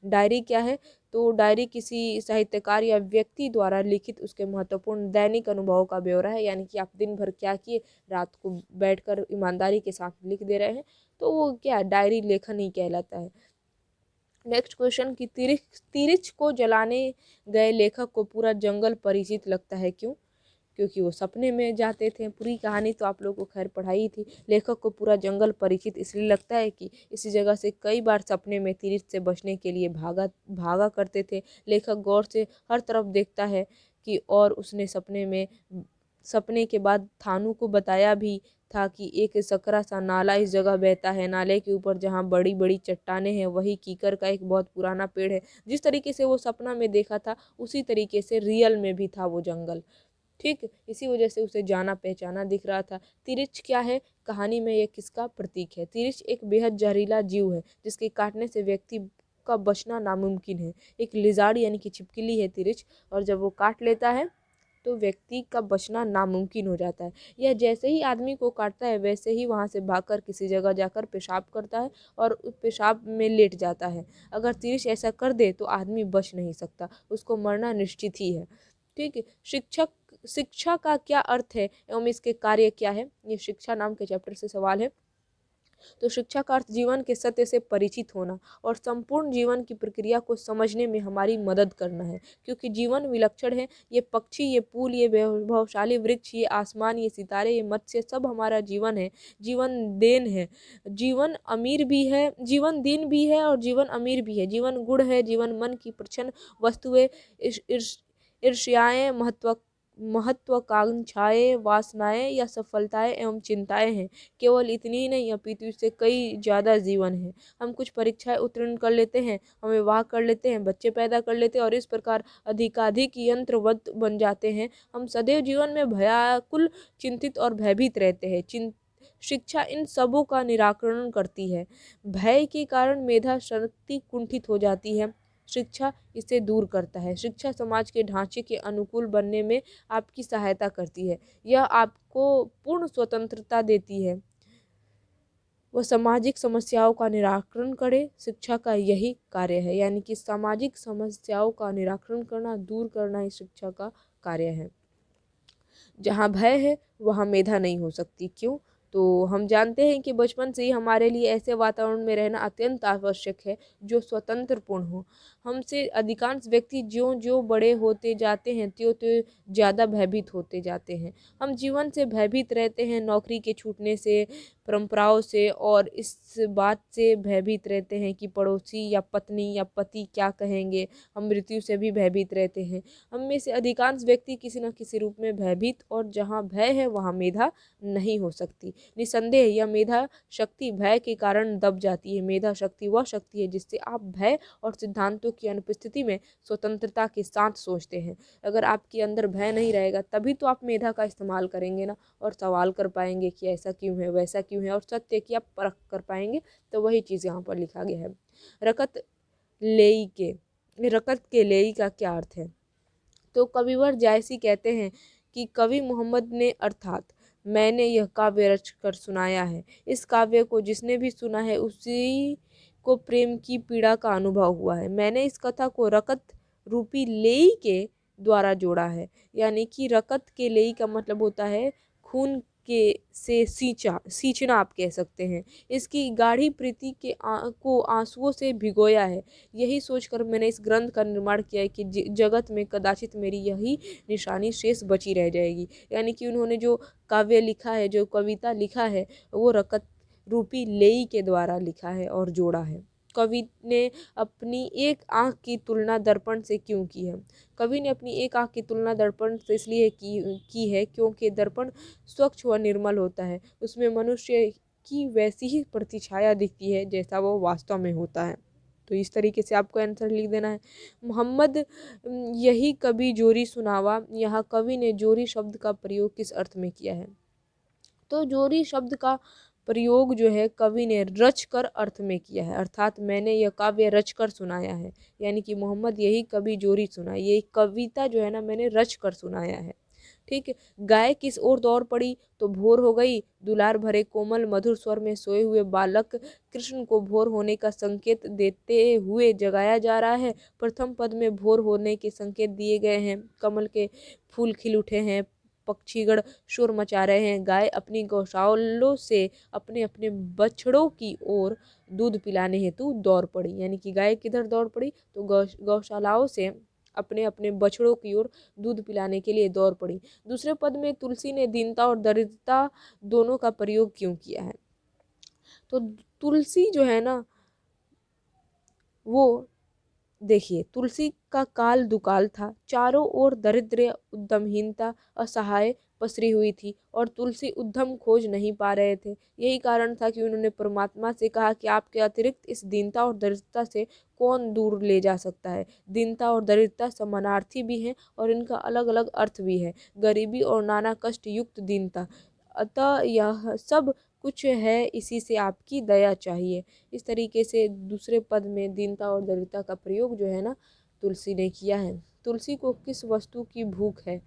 डायरी क्या है? तो डायरी किसी साहित्यकार या व्यक्ति द्वारा लिखित उसके महत्वपूर्ण दैनिक अनुभवों का ब्यौरा है, यानी कि आप दिन भर क्या किए, रात को बैठकर ईमानदारी के साथ लिख दे रहे हैं, तो वो क्या डायरी लेखन ही कहलाता है। नेक्स्ट क्वेश्चन कि तिरिच को जलाने गए लेखक को पूरा जंगल परिचित लगता है, क्यों? क्योंकि वो सपने में जाते थे। पूरी कहानी तो आप लोगों को खैर पढ़ाई थी। लेखक को पूरा जंगल परिचित इसलिए लगता है कि इसी जगह से कई बार सपने में तिरिच से बचने के लिए भागा करते थे। लेखक गौर से हर तरफ देखता है कि और उसने सपने के बाद थानू को बताया भी था कि एक सकरा सा नाला इस जगह बहता है। नाले के ऊपर जहाँ बड़ी बड़ी चट्टानें हैं वही कीकर का एक बहुत पुराना पेड़ है। जिस तरीके से वो सपना में देखा था उसी तरीके से रियल में भी था वो जंगल। ठीक, इसी वजह से उसे जाना पहचाना दिख रहा था। तिरिच क्या है? कहानी में ये किसका प्रतीक है? तिरिच एक बेहद जहरीला जीव है जिसके काटने से व्यक्ति का बचना नामुमकिन है। एक लिजार्ड यानी कि छिपकली है तिरिच, और जब वो काट लेता है तो व्यक्ति का बचना नामुमकिन हो जाता है। यह जैसे ही आदमी को काटता है वैसे ही वहाँ से भागकर किसी जगह जाकर पेशाब करता है और उस पेशाब में लेट जाता है। अगर तिरिच ऐसा कर दे तो आदमी बच नहीं सकता, उसको मरना निश्चित ही है। ठीक है। शिक्षा का क्या अर्थ है एवं इसके कार्य क्या है? ये शिक्षा नाम के चैप्टर से सवाल है। तो शिक्षा का अर्थ जीवन के सत्य से परिचित होना और संपूर्ण जीवन की प्रक्रिया को समझने में हमारी मदद करना है, क्योंकि जीवन विलक्षण है। ये पक्षी, ये फूल, ये वैभवशाली वृक्ष, ये आसमान, ये सितारे, ये मत्स्य, सब हमारा जीवन है, जीवन देन है। जीवन अमीर भी है, जीवन दीन भी है और जीवन अमीर भी है। जीवन गुण है, जीवन मन की प्रच्छन्न वस्तुएं, ईर्ष्याएं, महत्वाकांक्षाएं, वासनाएं या सफलताएं एवं चिंताएं हैं। केवल इतनी ही नहीं अपितु इससे कई ज़्यादा जीवन है। हम कुछ परीक्षाएं उत्तीर्ण कर लेते हैं, हम विवाह कर लेते हैं, बच्चे पैदा कर लेते हैं और इस प्रकार अधिकाधिक यंत्रवत बन जाते हैं। हम सदैव जीवन में भयाकुल, चिंतित और भयभीत रहते हैं। शिक्षा इन सबों का निराकरण करती है। भय के कारण मेधा शक्ति कुंठित हो जाती है, शिक्षा इसे दूर करता है। शिक्षा समाज के ढांचे के अनुकूल बनने में आपकी सहायता करती है। यह आपको पूर्ण स्वतंत्रता देती है। वह सामाजिक समस्याओं का निराकरण करे, शिक्षा का यही कार्य है। यानी कि सामाजिक समस्याओं का निराकरण करना, दूर करना ही शिक्षा का कार्य है। जहाँ भय है वहाँ मेधा नहीं हो सकती। क्यों? तो हम जानते हैं कि बचपन से ही हमारे लिए ऐसे वातावरण में रहना अत्यंत आवश्यक है जो स्वतंत्रपूर्ण हो। हमसे अधिकांश व्यक्ति ज्यों ज्यों बड़े होते जाते हैं त्यों त्यों ज़्यादा भयभीत होते जाते हैं। हम जीवन से भयभीत रहते हैं, नौकरी के छूटने से, परंपराओं से, और इस बात से भयभीत रहते हैं कि पड़ोसी या पत्नी या पति क्या कहेंगे। हम मृत्यु से भी भयभीत रहते हैं। हम में से अधिकांश व्यक्ति किसी न किसी रूप में भयभीत, और जहाँ भय है वहाँ मेधा नहीं हो सकती। निसंदेह यह मेधा शक्ति भय के कारण दब जाती है। मेधा शक्ति वह शक्ति है जिससे आप भय और सिद्धांतों की अनुपस्थिति में स्वतंत्रता के साथ सोचते हैं। अगर आपके अंदर भय नहीं रहेगा तभी तो आप मेधा का इस्तेमाल करेंगे ना, और सवाल कर पाएंगे कि ऐसा क्यों है, वैसा क्यों है, और सत्य की आप परख कर पाएंगे। तो वही चीज़ यहाँ पर लिखा गया है। रकत के लेई का क्या अर्थ है? तो कविवर जायसी कहते हैं कि कवि मोहम्मद ने अर्थात मैंने यह काव्य रच कर सुनाया है। इस काव्य को जिसने भी सुना है उसी को प्रेम की पीड़ा का अनुभव हुआ है। मैंने इस कथा को रकत रूपी लेई के द्वारा जोड़ा है। यानी कि रकत के लेई का मतलब होता है खून के से सींचना आप कह सकते हैं। इसकी गाढ़ी प्रीति को आंसुओं से भिगोया है। यही सोचकर मैंने इस ग्रंथ का निर्माण किया है कि जगत में कदाचित मेरी यही निशानी शेष बची रह जाएगी। यानी कि उन्होंने जो काव्य लिखा है, जो कविता लिखा है, वो रकत रूपी लेई के द्वारा लिखा है और जोड़ा है। कवि ने अपनी एक आँख की तुलना दर्पण से क्यों की है? कवि ने अपनी एक आँख की तुलना दर्पण से इसलिए की है क्योंकि दर्पण स्वच्छ व निर्मल होता है। उसमें मनुष्य की वैसी ही प्रतिछाया दिखती है जैसा वो वास्तव में होता है। तो इस तरीके से आपको आंसर लिख देना है। मोहम्मद यही कवि जोरी सुनावा, यहाँ कवि ने जोरी शब्द का प्रयोग किस अर्थ में किया है? तो जोरी शब्द का प्रयोग जो है कवि ने रच कर अर्थ में किया है, अर्थात मैंने यह काव्य रच कर सुनाया है। यानी कि मोहम्मद यही कवि जोरी सुनाई, ये कविता जो है ना मैंने रच कर सुनाया है। ठीक है। गाय किस ओर दौड़ पड़ी? तो भोर हो गई। दुलार भरे कोमल मधुर स्वर में सोए हुए बालक कृष्ण को भोर होने का संकेत देते हुए जगाया जा रहा है। प्रथम पद में भोर होने के संकेत दिए गए हैं। कमल के फूल खिल उठे हैं, पक्षीगण शोर मचा रहे हैं। गाय अपनी गौशालों से अपने अपने बछड़ों की ओर दूध पिलाने हेतु दौड़ पड़ी। यानी कि गाय किधर दौड़ पड़ी? तो गौशालाओं से अपने अपने बछड़ों की ओर दूध पिलाने के लिए दौड़ पड़ी। दूसरे पद में तुलसी ने दीनता और दरिद्रता दोनों का प्रयोग क्यों किया है? तो तुलसी जो है ना, वो देखिए, तुलसी का काल दुकाल था। चारों ओर दरिद्र, उद्यमहीनता, असहाय पसरी हुई थी और तुलसी उद्यम खोज नहीं पा रहे थे। यही कारण था कि उन्होंने परमात्मा से कहा कि आपके अतिरिक्त इस दीनता और दरिद्रता से कौन दूर ले जा सकता है। दीनता और दरिद्रता समानार्थी भी हैं और इनका अलग अलग अर्थ भी है। गरीबी और नाना कष्ट युक्त दीनता, अतः यह सब कुछ है, इसी से आपकी दया चाहिए। इस तरीके से दूसरे पद में दीनता और दरिद्रता का प्रयोग जो है ना तुलसी ने किया है। तुलसी को किस वस्तु की भूख है?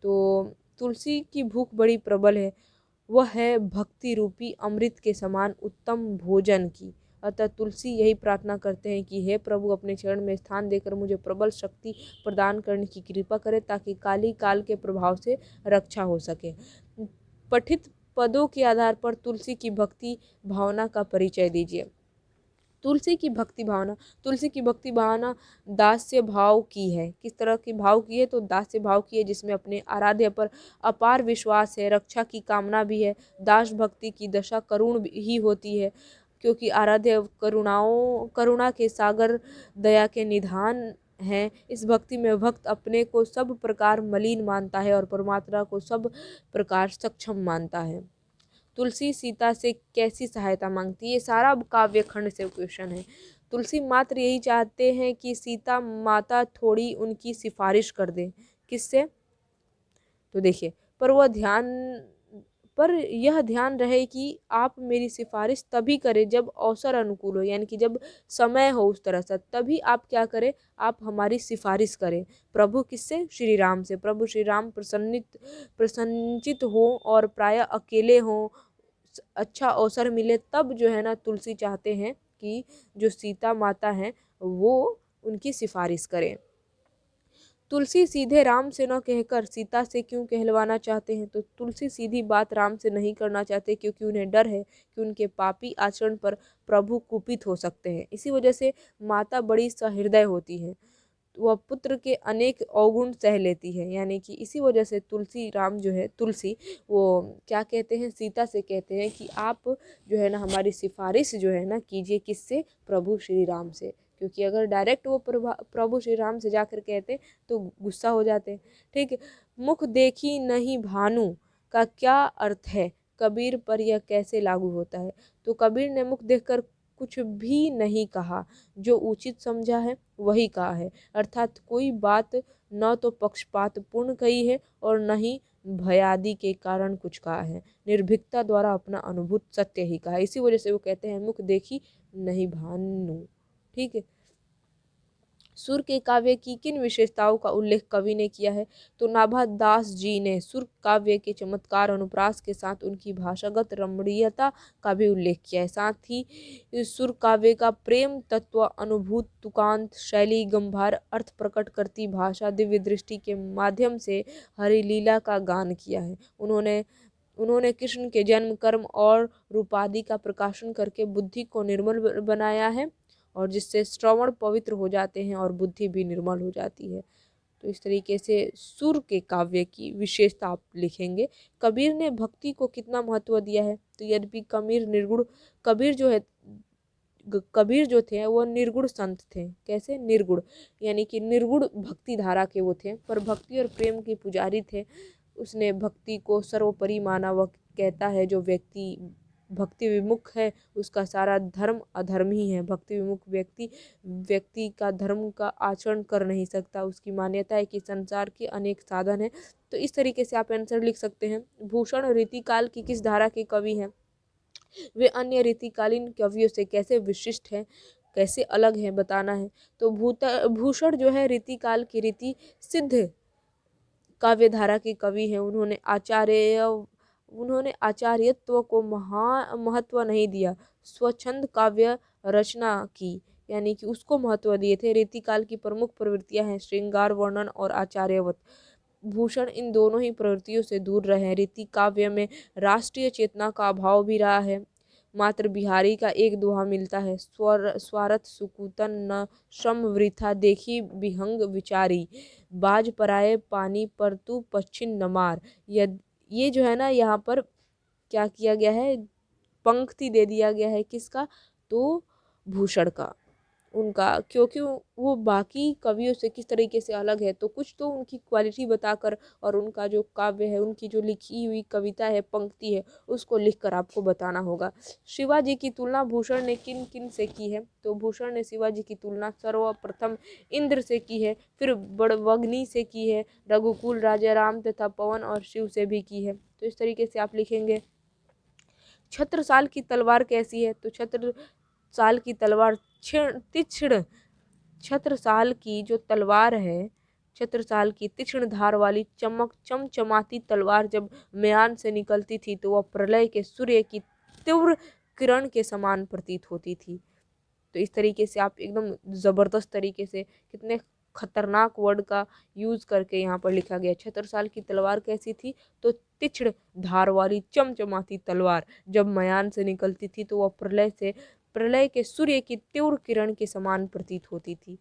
तो तुलसी की भूख बड़ी प्रबल है, वह है भक्ति रूपी अमृत के समान उत्तम भोजन की। अतः तुलसी यही प्रार्थना करते हैं कि हे प्रभु, अपने चरण में स्थान देकर मुझे प्रबल शक्ति प्रदान करने की कृपा करें ताकि काली काल के प्रभाव से रक्षा हो सके। पठित पदों के आधार पर तुलसी की भक्ति भावना का परिचय दीजिए। तुलसी की भक्ति भावना दास्य भाव की है। किस तरह की भाव की है? तो दास्य भाव की है, जिसमें अपने आराध्य पर अपार विश्वास है, रक्षा की कामना भी है। दास भक्ति की दशा करुण ही होती है, क्योंकि आराध्य करुणा के सागर, दया के निधान हैं। इस भक्ति में भक्त अपने को सब प्रकार मलिन मानता है और परमात्मा को सब प्रकार सक्षम मानता है। तुलसी सीता से कैसी सहायता मांगती है? ये सारा काव्य खंड से क्वेश्चन है। तुलसी मात्र यही चाहते हैं कि सीता माता थोड़ी उनकी सिफारिश कर दे। किससे? तो देखिए, पर यह ध्यान रहे कि आप मेरी सिफारिश तभी करें जब अवसर अनुकूल हो, यानी कि जब समय हो उस तरह से, तभी आप क्या करें, आप हमारी सिफारिश करें। प्रभु किससे? श्री राम से। प्रभु श्री राम प्रसन्नचित हो और प्रायः अकेले हों, अच्छा अवसर मिले, तब जो है ना तुलसी चाहते हैं कि जो सीता माता हैं वो उनकी सिफारिश करें। तुलसी सीधे राम से न कहकर सीता से क्यों कहलवाना चाहते हैं? तो तुलसी सीधी बात राम से नहीं करना चाहते, क्योंकि उन्हें डर है कि उनके पापी आचरण पर प्रभु कुपित हो सकते हैं। इसी वजह से माता बड़ी सहृदय होती है, वह पुत्र के अनेक अवगुण सह लेती है। यानी कि इसी वजह से तुलसी वो क्या कहते हैं, सीता से कहते हैं कि आप जो है ना हमारी सिफारिश जो है ना कीजिए। किससे? प्रभु श्री राम से। क्योंकि अगर डायरेक्ट वो प्रभु श्री राम से जाकर कहते तो गुस्सा हो जाते। ठीक है। मुख देखी नहीं भानु का क्या अर्थ है? कबीर पर यह कैसे लागू होता है? तो कबीर ने मुख देखकर कुछ भी नहीं कहा, जो उचित समझा है वही कहा है। अर्थात कोई बात न तो पक्षपात पूर्ण कही है और न ही भयादि के कारण कुछ कहा है। निर्भीकता द्वारा अपना अनुभूत सत्य ही कहा। इसी वजह से वो कहते हैं मुख देखी नहीं भानु। ठीक है। सुर के काव्य की किन विशेषताओं का उल्लेख कवि ने किया है? तो नाभा दास जी ने सुर काव्य के चमत्कार अनुप्रास के साथ उनकी भाषागत रमणीयता का भी उल्लेख किया है। साथ ही इस सुर काव्य का प्रेम तत्व, अनुभूत तुकांत शैली, गंभीर अर्थ प्रकट करती भाषा, दिव्य दृष्टि के माध्यम से हरि लीला का गान किया है। उन्होंने कृष्ण के जन्म, कर्म और रूपादि का प्रकाशन करके बुद्धि को निर्मल बनाया है, और जिससे श्रवण पवित्र हो जाते हैं और बुद्धि भी निर्मल हो जाती है। तो इस तरीके से सुर के काव्य की विशेषता आप लिखेंगे। कबीर ने भक्ति को कितना महत्व दिया है, तो यद्यपि कबीर जो है कबीर जो थे वो निर्गुण संत थे। कैसे? निर्गुण, यानी कि निर्गुण भक्ति धारा के वो थे, पर भक्ति और प्रेम के पुजारी थे। उसने भक्ति को सर्वोपरि माना। वह कहता है जो व्यक्ति भक्ति विमुख है उसका सारा धर्म अधर्म ही है। भक्ति विमुख व्यक्ति का धर्म का आचरण कर नहीं सकता। उसकी मान्यता है कि संसार के अनेक साधन हैं। तो इस तरीके से आप आंसर लिख सकते हैं। भूषण रीतिकाल की किस धारा के कवि हैं? वे अन्य रीतिकालीन कवियों से कैसे विशिष्ट हैं, कैसे अलग हैं, बताना है। तो भूषण जो है रीतिकाल की रीति सिद्ध काव्यधारा के कवि हैं। उन्होंने आचार्यत्व को महत्व नहीं दिया, स्वच्छंद काव्य रचना की, यानी कि उसको महत्व दिए थे। रीतिकाल की प्रमुख प्रवृत्तियां हैं श्रृंगार वर्णन और आचार्यवत। भूषण इन दोनों ही प्रवृत्तियों से दूर रहे। रीति काव्य में राष्ट्रीय चेतना का अभाव भी रहा है। मात्र बिहारी का एक दोहा मिलता है, स्वार्थ सुकुतन न श्रम वृथा देखी विहंग विचारी, बाज पराए पानी पर तू पच्छिन न मार। ये जो है ना, यहाँ पर क्या किया गया है, पंक्ति दे दिया गया है किसका? तो भूषण का, उनका, क्योंकि वो बाकी कवियों से किस तरीके से अलग है। तो कुछ तो उनकी क्वालिटी बताकर और उनका जो काव्य है, उनकी जो लिखी हुई कविता है, पंक्ति है, उसको लिखकर आपको बताना होगा। शिवाजी की तुलना भूषण ने किन किन से की है? तो भूषण ने शिवाजी की तुलना सर्वप्रथम इंद्र से की है, फिर बड़वग्नि से की है, रघुकुल राजा राम तथा पवन और शिव से भी की है। तो इस तरीके से आप लिखेंगे। छत्रसाल की तलवार कैसी है? तो छत्रसाल की तलवार तीक्ष्ण, छत्रसाल की जो तलवार है, छत्रसाल की तीक्ष्ण धार वाली चमचमाती तलवार जब म्यान से निकलती थी तो वह प्रलय के सूर्य की तीव्र किरण के समान प्रतीत होती थी। तो इस तरीके से आप एकदम जबरदस्त तरीके से, कितने खतरनाक वर्ड का यूज करके यहाँ पर लिखा गया। छत्रसाल की तलवार कैसी थी? तो तीक्ष्ण धार वाली चमचमाती तलवार जब म्यान से निकलती थी तो वह प्रलय के सूर्य की तीव्र किरण के समान प्रतीत होती थी।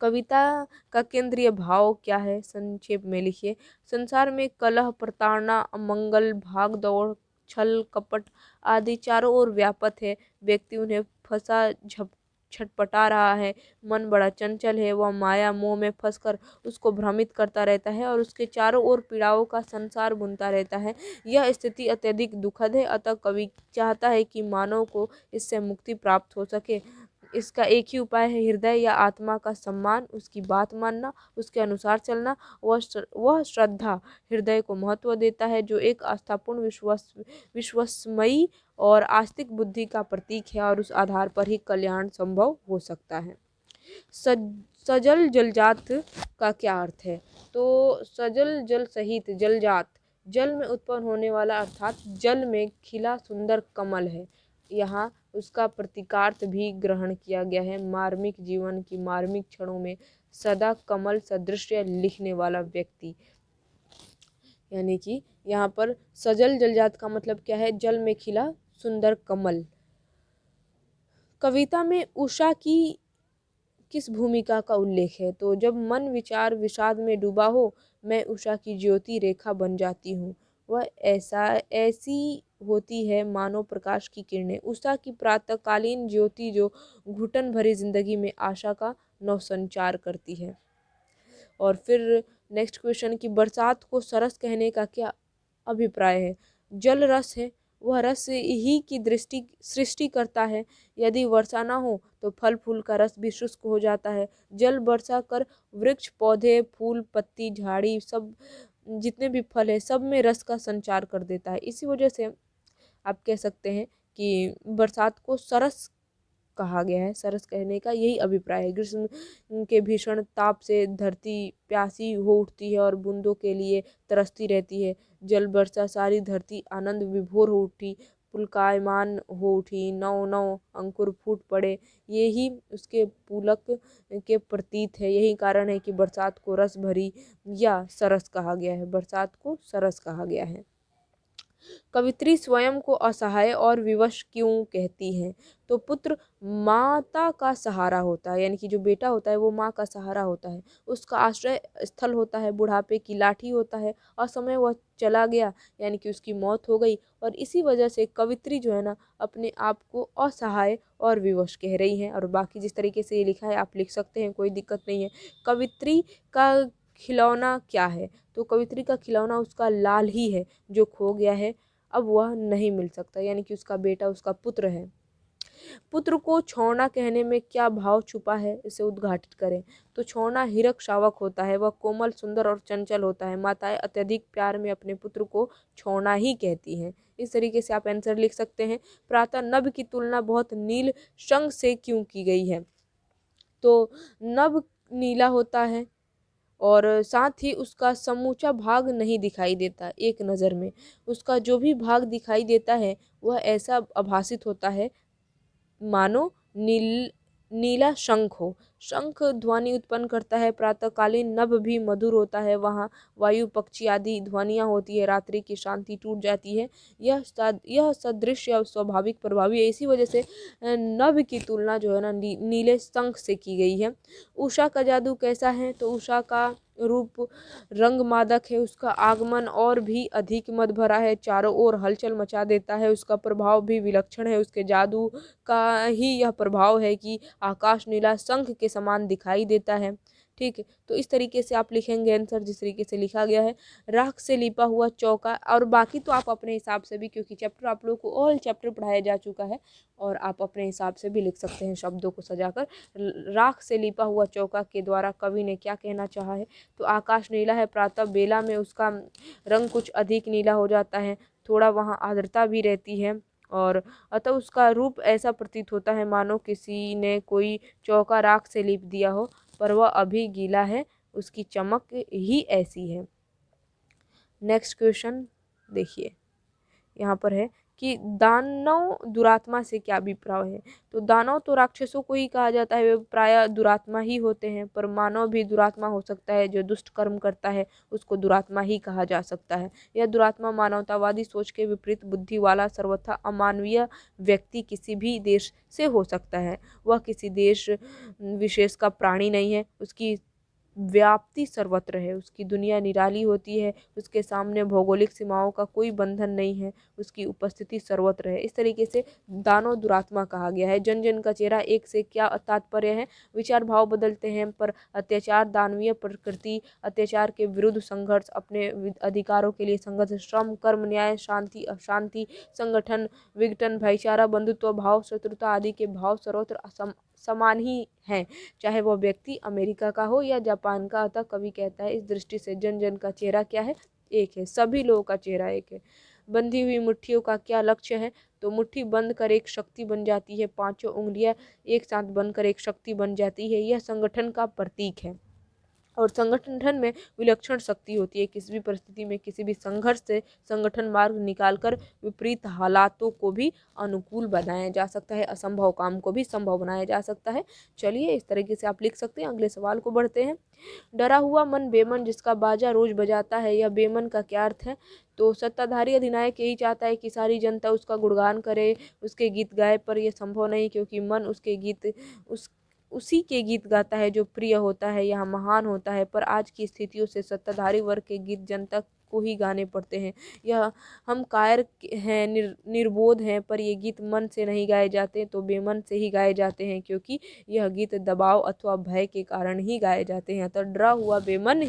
कविता का केंद्रीय भाव क्या है? संक्षेप में लिखिए। संसार में कलह, प्रताड़ना, अमंगल, भाग दौड़, छल कपट आदि चारों ओर व्यापत है। व्यक्ति उन्हें फंसा छटपटा रहा है। मन बड़ा चंचल है, वह माया मोह में फंसकर उसको भ्रमित करता रहता है और उसके चारों ओर पीड़ाओं का संसार बुनता रहता है। यह स्थिति अत्यधिक दुखद है, अतः कवि चाहता है कि मानव को इससे मुक्ति प्राप्त हो सके। इसका एक ही उपाय है, हृदय या आत्मा का सम्मान, उसकी बात मानना, उसके अनुसार चलना। वह श्रद्धा हृदय को महत्व देता है, जो एक आस्थापूर्ण विश्वसमयी और आस्तिक बुद्धि का प्रतीक है, और उस आधार पर ही कल्याण संभव हो सकता है। सजल जलजात का क्या अर्थ है? तो सजल जल सहित, जलजात जल में उत्पन्न होने वाला, अर्थात जल में खिला सुंदर कमल है। यहाँ उसका प्रतीकार्थ भी ग्रहण किया गया है। मार्मिक जीवन की मार्मिक क्षणों में सदा कमल सदृश लिखने वाला व्यक्ति, यानी कि यहाँ पर सजल जलजात का मतलब क्या है? जल में खिला सुंदर कमल। कविता में उषा की किस भूमिका का उल्लेख है? तो जब मन विचार विषाद में डूबा हो, मैं उषा की ज्योति रेखा बन जाती हूँ। वह ऐसी होती है मानो प्रकाश की किरणें। उषा की प्रातःकालीन ज्योति जो घुटन भरी जिंदगी में आशा का नवसंचार करती है। और फिर नेक्स्ट क्वेश्चन की बरसात को सरस कहने का क्या अभिप्राय है? जल रस है, वह रस ही की सृष्टि करता है। यदि वर्षा ना हो तो फल फूल का रस भी शुष्क हो जाता है। जल वर्षा कर वृक्ष, पौधे, फूल, पत्ती, झाड़ी, सब जितने भी फल है, सब में रस का संचार कर देता है। इसी वजह से आप कह सकते हैं कि बरसात को सरस कहा गया है। सरस कहने का यही अभिप्राय है। ग्रीष्म के भीषण ताप से धरती प्यासी हो उठती है और बूंदों के लिए तरसती रहती है। जल वर्षा सारी धरती आनंद विभोर हो उठी, पुलकायमान हो उठी, नौ नौ अंकुर फूट पड़े। यही उसके पुलक के प्रतीत है। यही कारण है कि बरसात को रस भरी या सरस कहा गया है। बरसात को सरस कहा गया है। कवित्री स्वयं को असहाय और विवश क्यों कहती हैं? तो पुत्र माता का सहारा होता है, यानी कि जो बेटा होता है वो माँ का सहारा होता है, उसका आश्रय स्थल होता है, बुढ़ापे की लाठी होता है। असमय वह चला गया, यानी कि उसकी मौत हो गई, और इसी वजह से कवित्री जो है ना अपने आप को असहाय और विवश कह रही हैं। और बाकी जिस तरीके से ये लिखा है आप लिख सकते हैं, कोई दिक्कत नहीं है। कवित्री का खिलौना क्या है? तो कवित्री का खिलौना उसका लाल ही है जो खो गया है, अब वह नहीं मिल सकता, यानी कि उसका बेटा, उसका पुत्र है। पुत्र को छोड़ना कहने में क्या भाव छुपा है, इसे उद्घाटित करें। तो छोड़ना हिरक शावक होता है, वह कोमल, सुंदर और चंचल होता है। माताएं अत्यधिक प्यार में अपने पुत्र को छोड़ना ही कहती हैं। इस तरीके से आप आंसर लिख सकते हैं। प्रातः नभ की तुलना बहुत नील शंख से क्यों की गई है? तो नभ नीला होता है और साथ ही उसका समूचा भाग नहीं दिखाई देता एक नज़र में। उसका जो भी भाग दिखाई देता है वह ऐसा आभासित होता है मानो नीला शंख हो। शंख ध्वनि उत्पन्न करता है। प्रातःकालीन नभ भी मधुर होता है, वहाँ वायु, पक्षी आदि ध्वनियाँ होती है, रात्रि की शांति टूट जाती है। यह सदृश्य स्वाभाविक प्रभावी है। इसी वजह से नभ की तुलना जो है ना नीले शंख से की गई है। उषा का जादू कैसा है? तो उषा का रूप रंग मादक है, उसका आगमन और भी अधिक मद भरा है, चारों ओर हलचल मचा देता है, उसका प्रभाव भी विलक्षण है। उसके जादू का ही यह प्रभाव है कि आकाश नीला शंख के समान दिखाई देता है। ठीक है, तो इस तरीके से आप लिखेंगे आंसर जिस तरीके से लिखा गया है। राख से लिपा हुआ चौका, और बाकी तो आप अपने हिसाब से भी, क्योंकि चैप्टर आप लोग को ऑल चैप्टर पढ़ाया जा चुका है, और आप अपने हिसाब से भी लिख सकते हैं शब्दों को सजाकर। राख से लिपा हुआ चौका के द्वारा कवि ने क्या कहना चाहा है? तो आकाश नीला है, प्रातः बेला में उसका रंग कुछ अधिक नीला हो जाता है, थोड़ा वहाँ आर्द्रता भी रहती है, और अतः उसका रूप ऐसा प्रतीत होता है मानो किसी ने कोई चौका राख से लीप दिया हो, पर वह अभी गीला है, उसकी चमक ही ऐसी है। नेक्स्ट क्वेश्चन देखिए, यहाँ पर है कि दानव दुरात्मा से क्या अभिप्राय है? तो दानव तो राक्षसों को ही कहा जाता है, वे प्रायः दुरात्मा ही होते हैं, पर मानव भी दुरात्मा हो सकता है। जो दुष्ट कर्म करता है उसको दुरात्मा ही कहा जा सकता है। यह दुरात्मा मानवतावादी सोच के विपरीत बुद्धि वाला सर्वथा अमानवीय व्यक्ति किसी भी देश से हो सकता है। वह किसी देश विशेष का प्राणी नहीं है, उसकी व्याप्ति सर्वत्र है, उसकी दुनिया निराली होती है, उसके सामने भौगोलिक सीमाओं का कोई बंधन नहीं है, उसकी उपस्थिति सर्वत्र है। इस तरीके से दानव दुरात्मा कहा गया है। जन जन का चेहरा एक से क्या तात्पर्य है? विचार भाव बदलते हैं पर अत्याचार, दानवीय प्रकृति, अत्याचार के विरुद्ध संघर्ष, अपने अधिकारों के लिए संघर्ष, श्रम, कर्म, न्याय, शांति, अशांति, संगठन, विघटन, भाईचारा, बंधुत्व भाव, शत्रुता आदि के भाव सर्वत्र समान ही हैं, चाहे वह व्यक्ति अमेरिका का हो या जापान का। अतः कवि कहता है इस दृष्टि से जन जन का चेहरा क्या है? एक है, सभी लोगों का चेहरा एक है। बंधी हुई मुट्ठियों का क्या लक्ष्य है? तो मुट्ठी बंद कर एक शक्ति बन जाती है, पांचों उंगलियां एक साथ बनकर एक शक्ति बन जाती है, यह संगठन का प्रतीक है। और संगठन में विलक्षण शक्ति होती है। किसी भी परिस्थिति में किसी भी संघर्ष से संगठन मार्ग निकालकर विपरीत हालातों को भी अनुकूल बनाया जा सकता है, असंभव काम को भी संभव बनाया जा सकता है। चलिए इस तरीके से आप लिख सकते हैं। अगले सवाल को बढ़ते हैं। डरा हुआ मन बेमन जिसका बाजा रोज बजाता है, यह बेमन का क्या अर्थ है? तो सत्ताधारी अधिनायक यही चाहता है कि सारी जनता उसका गुणगान करे, उसके गीत गाए, पर यह संभव नहीं, क्योंकि मन उसके गीत उसी के गीत गाता है जो प्रिय होता है, यहाँ महान होता है। पर आज की स्थितियों से सत्ताधारी वर्ग के गीत जनता को ही गाने पड़ते हैं। यह हम कायर हैं, निर्बोध हैं, पर ये गीत मन से नहीं गाए जाते तो बेमन से ही गाए जाते हैं, क्योंकि यह गीत दबाव अथवा भय के कारण ही गाए जाते हैं। तो डरा हुआ बेमन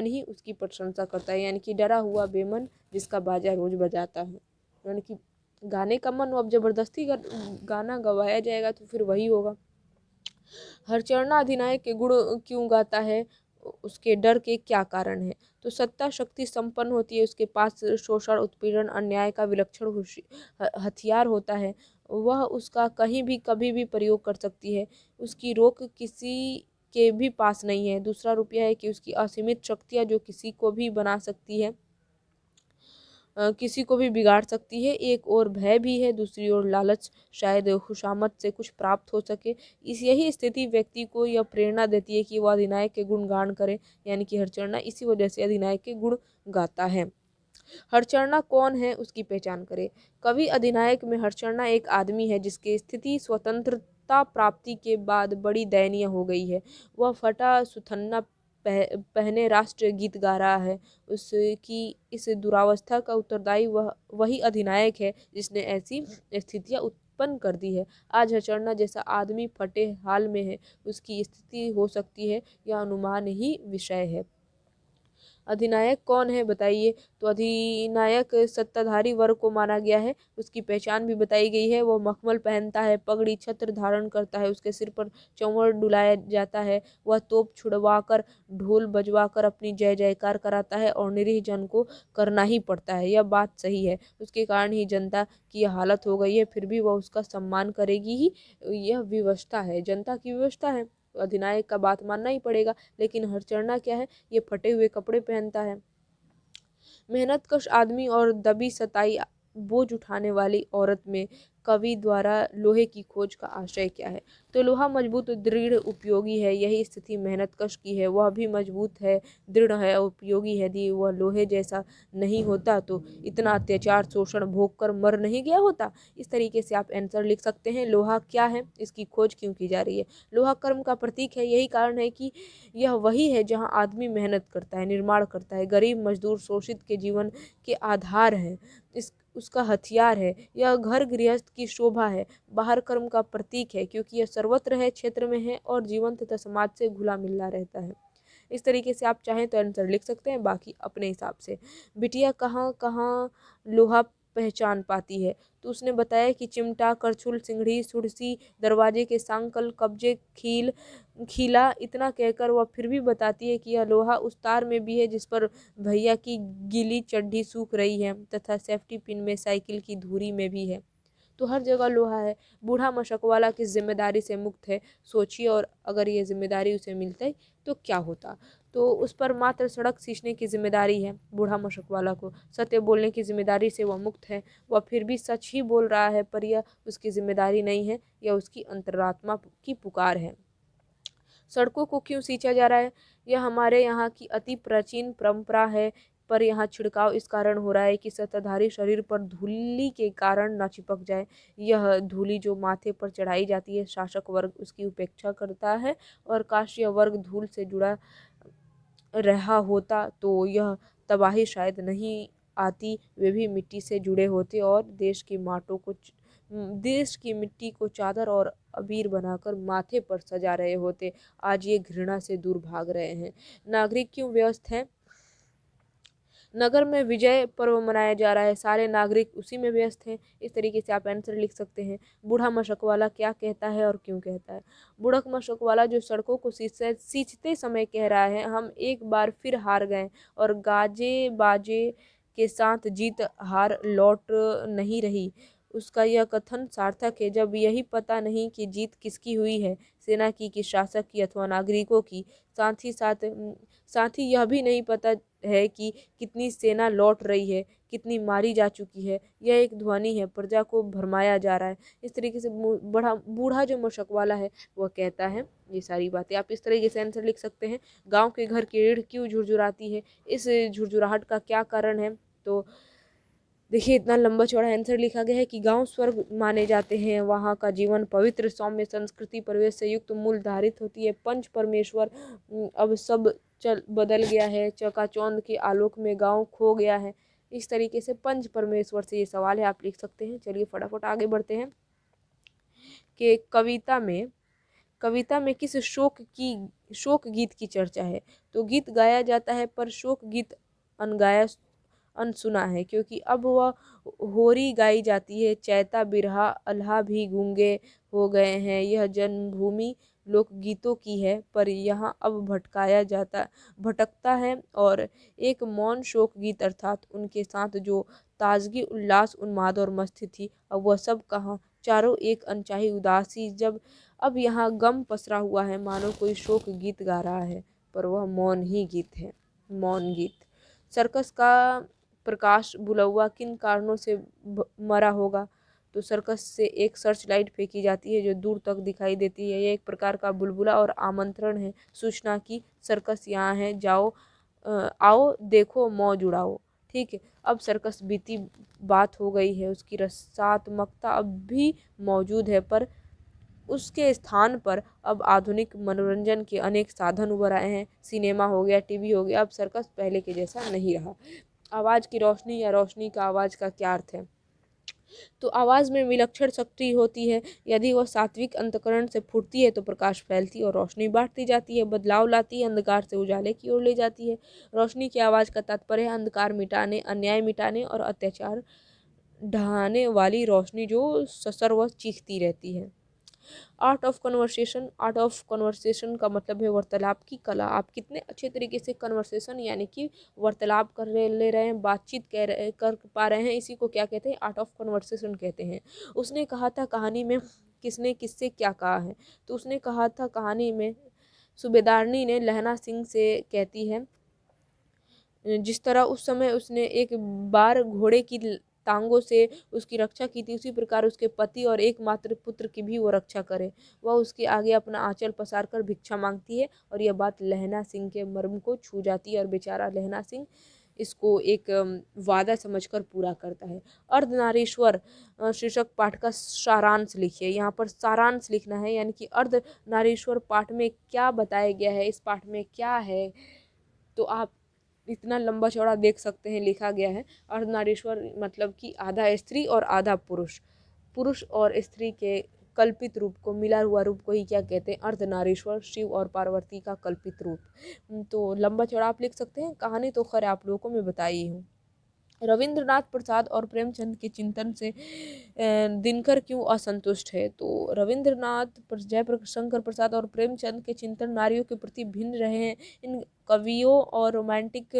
ही उसकी प्रशंसा करता है, यानी कि डरा हुआ बेमन जिसका बाजा रोज बजाता है, यानी कि गाने का मन हो, अब जबरदस्ती गाना गवाया जाएगा तो फिर वही होगा। हरचरणा अधिनायक के गुण क्यों गाता है? उसके डर के क्या कारण है? तो सत्ता शक्ति संपन्न होती है, उसके पास शोषण, उत्पीड़न, अन्याय का विलक्षण हथियार होता है, वह उसका कहीं भी कभी भी प्रयोग कर सकती है, उसकी रोक किसी के भी पास नहीं है। दूसरा रुपया है कि उसकी असीमित शक्तियाँ जो किसी को भी बना सकती है। किसी को भी बिगाड़ सकती है। एक ओर भय भी है, दूसरी ओर लालच, शायद खुशामद से कुछ प्राप्त हो सके। इस यही स्थिति व्यक्ति को यह प्रेरणा देती है कि वह अधिनायक के गुणगान करे, यानी कि हरचरणा इसी वजह से अधिनायक के गुण गाता है। हरचरणा कौन है, उसकी पहचान करें। कवि अधिनायक में हरचरणा एक आदमी है जिसकी स्थिति स्वतंत्रता प्राप्ति के बाद बड़ी दयनीय हो गई है। वह फटा सुथन्ना पहने राष्ट्र गीत गा रहा है। उसकी इस दुरावस्था का उत्तरदायी वही अधिनायक है जिसने ऐसी स्थितियां उत्पन्न कर दी है। आज हरचरणा जैसा आदमी फटे हाल में है, उसकी स्थिति हो सकती है यह अनुमान ही विषय है। अधिनायक कौन है बताइए। तो अधिनायक सत्ताधारी वर्ग को माना गया है। उसकी पहचान भी बताई गई है। वह मखमल पहनता है, पगड़ी छत्र धारण करता है, उसके सिर पर चंवर डुलाया जाता है। वह तोप छुड़वाकर, ढोल बजवाकर अपनी जय जयकार कराता है और निरीह जन को करना ही पड़ता है। यह बात सही है, उसके कारण ही जनता की यह हालत हो गई है, फिर भी वह उसका सम्मान करेगी ही। यह व्यवस्था है, जनता की व्यवस्था है, अधिनायक का बात मानना ही पड़ेगा। लेकिन हरचरणा क्या है, ये फटे हुए कपड़े पहनता है। मेहनतकश आदमी और दबी सताई बोझ उठाने वाली औरत में कवि द्वारा लोहे की खोज का आशय क्या है। तो लोहा मजबूत, दृढ़, उपयोगी है। यही स्थिति मेहनतकश की है। वह भी मजबूत है, दृढ़ है, उपयोगी है। यदि वह लोहे जैसा नहीं होता तो इतना अत्याचार शोषण भोग कर मर नहीं गया होता। इस तरीके से आप आंसर लिख सकते हैं। लोहा क्या है, इसकी खोज क्यों की जा रही है। लोहा कर्म का प्रतीक है। यही कारण है कि यह वही है जहाँ आदमी मेहनत करता है, निर्माण करता है। गरीब मजदूर शोषित के जीवन के आधार है, इस उसका हथियार है। यह घर गृहस्थ की शोभा है, बाहर कर्म का प्रतीक है, क्योंकि यह सर्वत्र है, क्षेत्र में है और जीवन तथा समाज से घुला मिला रहता है। इस तरीके से आप चाहें तो आंसर लिख सकते हैं, बाकी अपने हिसाब से। बिटिया कहाँ कहाँ लोहा पहचान पाती है। तो उसने बताया कि चिमटा, करछुल, सिंगड़ी, सुरसी, दरवाजे के सांकल, कब्जे, खीला, इतना कहकर वह फिर भी बताती है कि यह लोहा उस तार में भी है जिस पर भैया की गीली चड्ढी सूख रही है, तथा सेफ्टी पिन में साइकिल की धुरी में भी है। तो हर जगह लोहा है। बूढ़ा मशक किस जिम्मेदारी से मुक्त है, सोचिए। और अगर ये जिम्मेदारी उसे मिलती तो क्या होता। तो उस पर मात्र सड़क सींचने की जिम्मेदारी है बूढ़ा मशक को। सत्य बोलने की जिम्मेदारी से वह मुक्त है। वह फिर भी सच ही बोल रहा है, पर यह उसकी जिम्मेदारी नहीं है, यह उसकी अंतरात्मा की पुकार है। सड़कों को क्यों सींचा जा रहा है। यह हमारे यहाँ की अति प्राचीन परंपरा है, पर यहाँ छिड़काव इस कारण हो रहा है कि सत्ताधारी शरीर पर धूली के कारण न चिपक जाए। यह धूली जो माथे पर चढ़ाई जाती है, शासक वर्ग उसकी उपेक्षा करता है, और काश यह वर्ग धूल से जुड़ा रहा होता तो यह तबाही शायद नहीं आती। वे भी मिट्टी से जुड़े होते और देश की मिट्टी को चादर और अबीर बनाकर माथे पर सजा रहे होते। आज ये घृणा से दूर भाग रहे हैं। नागरिक क्यों व्यस्त हैं। नगर में विजय पर्व मनाया जा रहा है, सारे नागरिक उसी में व्यस्त हैं। इस तरीके से आप आंसर लिख सकते हैं। बूढ़ा मशक क्या कहता है और क्यों कहता है। बूढ़ा मशक जो सड़कों को सींचते समय कह रहा है, हम एक बार फिर हार गए और गाजे बाजे के साथ जीत हार लौट नहीं रही। उसका यह कथन सार्थक है जब यही पता नहीं कि जीत किसकी हुई है, सेना की, कि शासक की अथवा नागरिकों की। साथ ही यह भी नहीं पता है कि कितनी सेना लौट रही है, कितनी मारी जा चुकी है। यह एक ध्वनि है, प्रजा को भरमाया जा रहा है। इस तरीके से बूढ़ा जो मशक वाला है वह कहता है ये सारी बातें। आप इस तरीके से आंसर लिख सकते हैं। गांव के घर की रीढ़ क्यों झुरझुराती है, इस झुरझुराहट का क्या कारण है। तो देखिए, इतना लंबा चौड़ा आंसर लिखा गया है कि गांव स्वर्ग माने जाते हैं। वहाँ का जीवन पवित्र, सौम्य, संस्कृति परिवेश से युक्त, मूल धारित होती है। पंच परमेश्वर अब सब चल बदल गया है, चकाचौंध के आलोक में गांव खो गया है। इस तरीके से पंच परमेश्वर से ये सवाल है, आप लिख सकते हैं। चलिए फटाफट आगे बढ़ते हैं कि कविता में किस शोक गीत की चर्चा है। तो गीत गाया जाता है, पर शोक गीत अनगाया अनसुना है, क्योंकि अब वह होरी गाई जाती है। चैता बिरहा अल्हा भी गूंगे हो गए हैं। यह जन्मभूमि लोकगीतों की है, पर यहाँ अब भटकता है। और एक मौन शोक गीत, अर्थात उनके साथ जो ताजगी, उल्लास, उन्माद और मस्ती थी, अब वह सब कहाँ। चारों एक अनचाही उदासी, जब अब यहाँ गम पसरा हुआ है, मानो कोई शोक गीत गा रहा है, पर वह मौन ही गीत है, मौन गीत। सर्कस का प्रकाश बुलौआ किन कारणों से मरा होगा? तो सर्कस से एक सर्च लाइट फेंकी जाती है जो दूर तक दिखाई देती है। यह एक प्रकार का बुलबुला और आमंत्रण है सूचना की, सर्कस यहाँ है, जाओ आओ देखो मौज उड़ाओ। ठीक है, अब सर्कस बीती बात हो गई है, उसकी रसात्मकता अब भी मौजूद है, पर उसके स्थान पर अब आधुनिक मनोरंजन के अनेक साधन उभर आए हैं। सिनेमा हो गया, टीवी हो गया, अब सर्कस पहले के जैसा नहीं रहा। आवाज़ की रोशनी या रोशनी का आवाज़ का क्या अर्थ है? तो आवाज़ में विलक्षण शक्ति होती है। यदि वह सात्विक अंतकरण से फूटती है तो प्रकाश फैलती और रोशनी बांटती जाती है, बदलाव लाती है, अंधकार से उजाले की ओर ले जाती है। रोशनी की आवाज़ का तात्पर्य है अंधकार मिटाने, अन्याय मिटाने और अत्याचार ढहाने वाली रोशनी जो ससर्व चीखती रहती है। Art of conversation, art of conversation का मतलब है वार्तालाप की कला। आप कितने अच्छे तरीके से कन्वर्सेशन यानी कि वार्तालाप ले रहे हैं, बातचीत कर पा रहे हैं, इसी को क्या कहते हैं? आर्ट ऑफ कन्वर्सेशन कहते हैं। उसने कहा था कहानी में किसने किससे क्या कहा है? तो उसने कहा था कहानी में सूबेदारनी ने लहना सिंह से कहती है, जिस तरह उस समय उसने एक बार घोड़े की टांगों से उसकी रक्षा की थी, उसी प्रकार उसके पति और एकमात्र पुत्र की भी वो रक्षा करे। वह उसके आगे अपना आंचल पसार कर भिक्षा मांगती है और यह बात लहना सिंह के मर्म को छू जाती है और बेचारा लहना सिंह इसको एक वादा समझकर पूरा करता है। अर्धनारीश्वर शीर्षक पाठ का सारांश लिखिए। यहाँ पर सारांश लिखना है, यानी कि अर्धनारीश्वर पाठ में क्या बताया गया है, इस पाठ में क्या है, तो आप इतना लंबा चौड़ा देख सकते हैं लिखा गया है। अर्धनारीश्वर मतलब कि आधा स्त्री और आधा पुरुष, पुरुष और स्त्री के कल्पित रूप को, मिला हुआ रूप को ही क्या कहते हैं? अर्धनारीश्वर, शिव और पार्वती का कल्पित रूप। तो लंबा चौड़ा आप लिख सकते हैं। कहानी तो खैर आप लोगों को मैं बताई हूँ। रविंद्रनाथ प्रसाद और प्रेमचंद के चिंतन से दिनकर क्यों असंतुष्ट है? तो रविंद्रनाथ, जयशंकर प्रसाद और प्रेमचंद के चिंतन नारियों के प्रति भिन्न रहे हैं। इन कवियों और रोमांटिक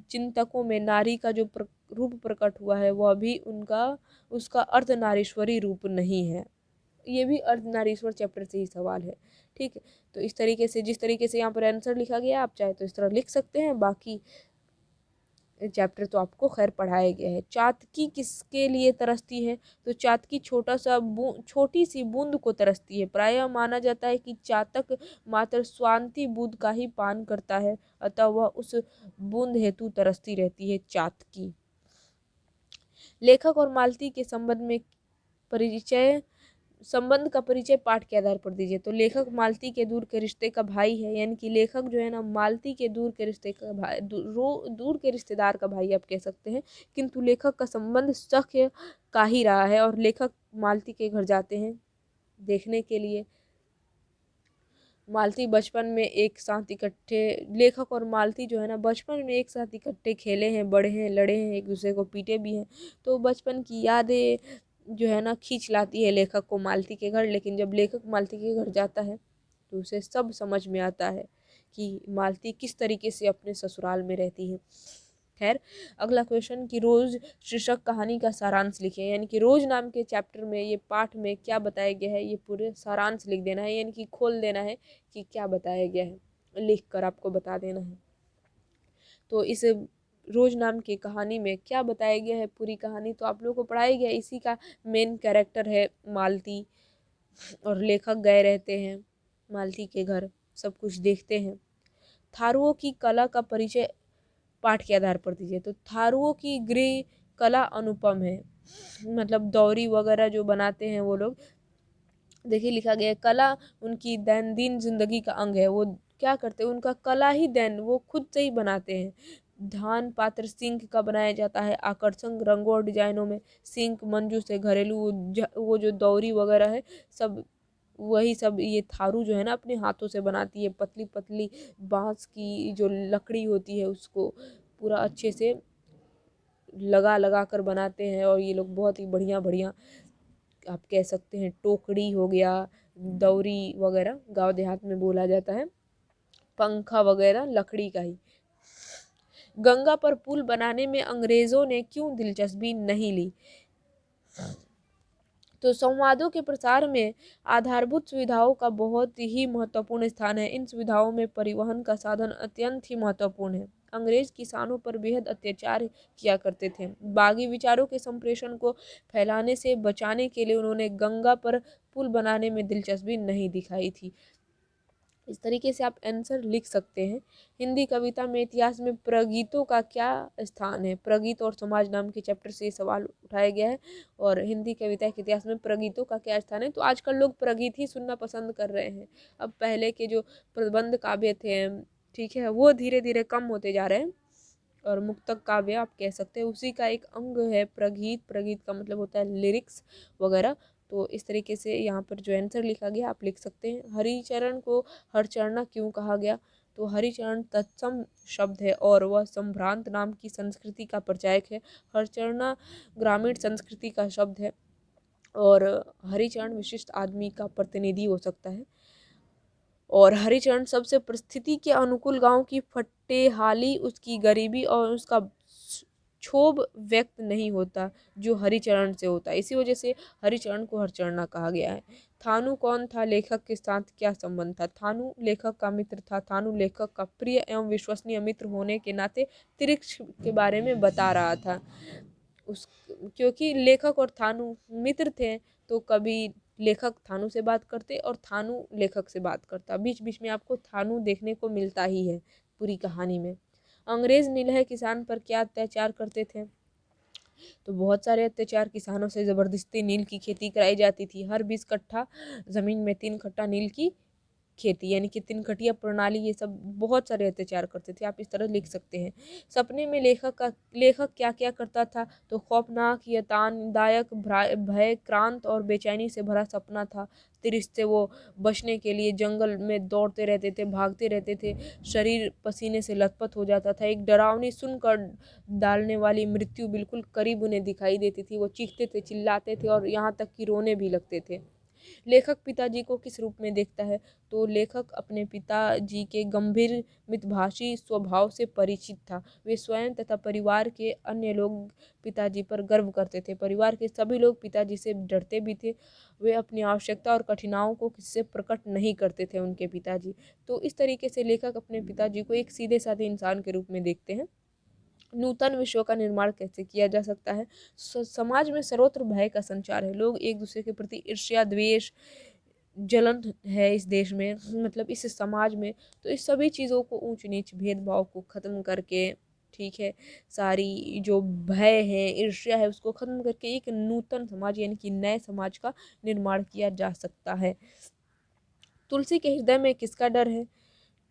चिंतकों में नारी का जो रूप प्रकट हुआ है वह भी उसका अर्धनारीश्वरी रूप नहीं है। ये भी अर्धनारीश्वर चैप्टर से ही सवाल है। ठीक है, तो इस तरीके से, जिस तरीके से यहाँ पर आंसर लिखा गया, आप चाहे तो इस तरह लिख सकते हैं। बाकी चैप्टर तो आपको खैर पढ़ाया गया है। चातकी किसके लिए तरसती है? तो चातकी छोटी सी बूंद को तरसती है। प्रायः माना जाता है कि चातक मात्र स्वांति बूंद का ही पान करता है, अतः वह उस बूंद हेतु तरसती रहती है चातकी। लेखक और मालती के संबंध का परिचय पाठ के आधार पर दीजिए। तो लेखक मालती के दूर के रिश्ते का भाई है, यानी कि लेखक जो है ना मालती के दूर के रिश्ते का भाई, दूर के रिश्तेदार का भाई आप कह सकते हैं। किंतु लेखक का संबंध सख्य का ही रहा है और लेखक मालती के घर जाते हैं देखने के लिए। मालती बचपन में एक साथ इकट्ठे, लेखक और मालती जो है ना बचपन में एक साथ इकट्ठे खेले हैं, बड़े हैं, लड़े हैं, एक दूसरे को पीटे भी हैं। तो बचपन की यादें जो है ना खींच लाती है लेखक को मालती के घर। लेकिन जब लेखक मालती के घर जाता है तो उसे सब समझ में आता है कि मालती किस तरीके से अपने ससुराल में रहती है। खैर, अगला क्वेश्चन कि रोज शीर्षक कहानी का सारांश लिखिए। यानी कि रोज नाम के चैप्टर में, ये पाठ में क्या बताया गया है, ये पूरे सारांश लिख देना है, यानी कि खोल देना है कि क्या बताया गया है, लिख कर आपको बता देना है। तो इस रोज नाम की कहानी में क्या बताया गया है, पूरी कहानी तो आप लोगों को पढ़ाई गया। इसी का मेन कैरेक्टर है मालती और लेखक गए रहते हैं मालती के घर, सब कुछ देखते हैं। थारुओं की कला का परिचय पाठ के आधार पर दीजिए। तो थारुओं की गृह कला अनुपम है, मतलब दौरी वगैरह जो बनाते हैं वो लोग। देखिए लिखा गया है कला उनकी दैनंदिन जिंदगी का अंग है। वो क्या करते हैं, उनका कला ही वो खुद से ही बनाते हैं। धान पात्र सिंक का बनाया जाता है आकर्षक रंगों और डिजाइनों में। सिंक मंजू से घरेलू वो जो दौरी वगैरह है सब वही सब ये थारू जो है ना अपने हाथों से बनाती है। पतली पतली बांस की जो लकड़ी होती है उसको पूरा अच्छे से लगा लगा कर बनाते हैं। और ये लोग बहुत ही बढ़िया बढ़िया, आप कह सकते हैं टोकरी हो गया, दौरी वगैरह गांव देहात में बोला जाता है, पंखा वगैरह लकड़ी का ही। गंगा पर पुल बनाने में अंग्रेजों ने क्यों दिलचस्पी नहीं ली? तो संवादों के प्रसार में आधारभूत सुविधाओं का बहुत ही महत्वपूर्ण स्थान है। इन सुविधाओं में परिवहन का साधन अत्यंत ही महत्वपूर्ण है। अंग्रेज किसानों पर बेहद अत्याचार किया करते थे। बागी विचारों के संप्रेषण को फैलाने से बचाने के लिए उन्होंने गंगा पर पुल बनाने में दिलचस्पी नहीं दिखाई थी। इस तरीके से आप आंसर लिख सकते हैं। हिंदी कविता में इतिहास में प्रगीतों का क्या स्थान है? प्रगीत और समाज नाम के चैप्टर से ये सवाल उठाया गया है। और हिंदी कविता के इतिहास में प्रगीतों का क्या स्थान है? तो आजकल लोग प्रगीत ही सुनना पसंद कर रहे हैं। अब पहले के जो प्रबंध काव्य थे, ठीक है, वो धीरे धीरे कम होते जा रहे हैं। और मुक्तक काव्य आप कह सकते हैं, उसी का एक अंग है प्रगीत। प्रगीत का मतलब होता है लिरिक्स वगैरह। तो इस तरीके से यहाँ पर जो आंसर लिखा गया आप लिख सकते हैं। हरिचरण को हरचरणा क्यों कहा गया? तो हरिचरण तत्सम शब्द है और वह संभ्रांत नाम की संस्कृति का प्रचायक है। हरचरणा ग्रामीण संस्कृति का शब्द है और हरिचरण विशिष्ट आदमी का प्रतिनिधि हो सकता है। और हरिचरण सबसे परिस्थिति के अनुकूल गांव की फटेहाली, उसकी गरीबी और उसका क्षोभ व्यक्त नहीं होता जो हरिचरण से होता है। इसी वजह से हरिचरण को हरचरणा कहा गया है। थानू कौन था? लेखक के साथ क्या संबंध था? थानू लेखक का मित्र था। थानू लेखक का प्रिय एवं विश्वसनीय मित्र होने के नाते तिरिक्ष के बारे में बता रहा था। उस क्योंकि लेखक और थानू मित्र थे, तो कभी लेखक थानू से बात करते और थानू लेखक से बात करता। बीच बीच में आपको थानू देखने को मिलता ही है पूरी कहानी में। अंग्रेज नीलह किसान पर क्या अत्याचार करते थे? तो बहुत सारे अत्याचार, किसानों से ज़बरदस्ती नील की खेती कराई जाती थी। हर 20 कट्ठा ज़मीन में 3 कट्ठा नील की खेती, यानी कि 3 कटिया प्रणाली, ये सब बहुत सारे अत्याचार करते थे। आप इस तरह लिख सकते हैं। सपने में लेखक क्या क्या करता था? तो खौफनाक, यतानदायक, भय, क्रांत और बेचैनी से भरा सपना था। तिरिस से वो बचने के लिए जंगल में दौड़ते रहते थे, भागते रहते थे, शरीर पसीने से लथपथ हो जाता था। एक डरावनी, सुनकर डालने वाली मृत्यु बिल्कुल करीब उन्हें दिखाई देती थी। वो चीखते थे, चिल्लाते थे और यहाँ तक कि रोने भी लगते थे। लेखक पिताजी को किस रूप में देखता है? तो लेखक अपने पिताजी के गंभीर मितभाषी स्वभाव से परिचित था। वे स्वयं तथा परिवार के अन्य लोग पिताजी पर गर्व करते थे। परिवार के सभी लोग पिताजी से डरते भी थे। वे अपनी आवश्यकता और कठिनाइयों को किसी से प्रकट नहीं करते थे उनके पिताजी। तो इस तरीके से लेखक अपने पिताजी को एक सीधे साधे इंसान के रूप में देखते हैं। नूतन विश्व का निर्माण कैसे किया जा सकता है? समाज में सर्वत्र भय का संचार है। लोग एक दूसरे के प्रति ईर्ष्या, द्वेष, जलन है इस देश में, मतलब इस समाज में। तो इस सभी चीज़ों को, ऊंच नीच भेदभाव को ख़त्म करके, ठीक है, सारी जो भय है, ईर्ष्या है, उसको ख़त्म करके एक नूतन समाज यानी कि नए समाज का निर्माण किया जा सकता है। तुलसी के हृदय में किसका डर है?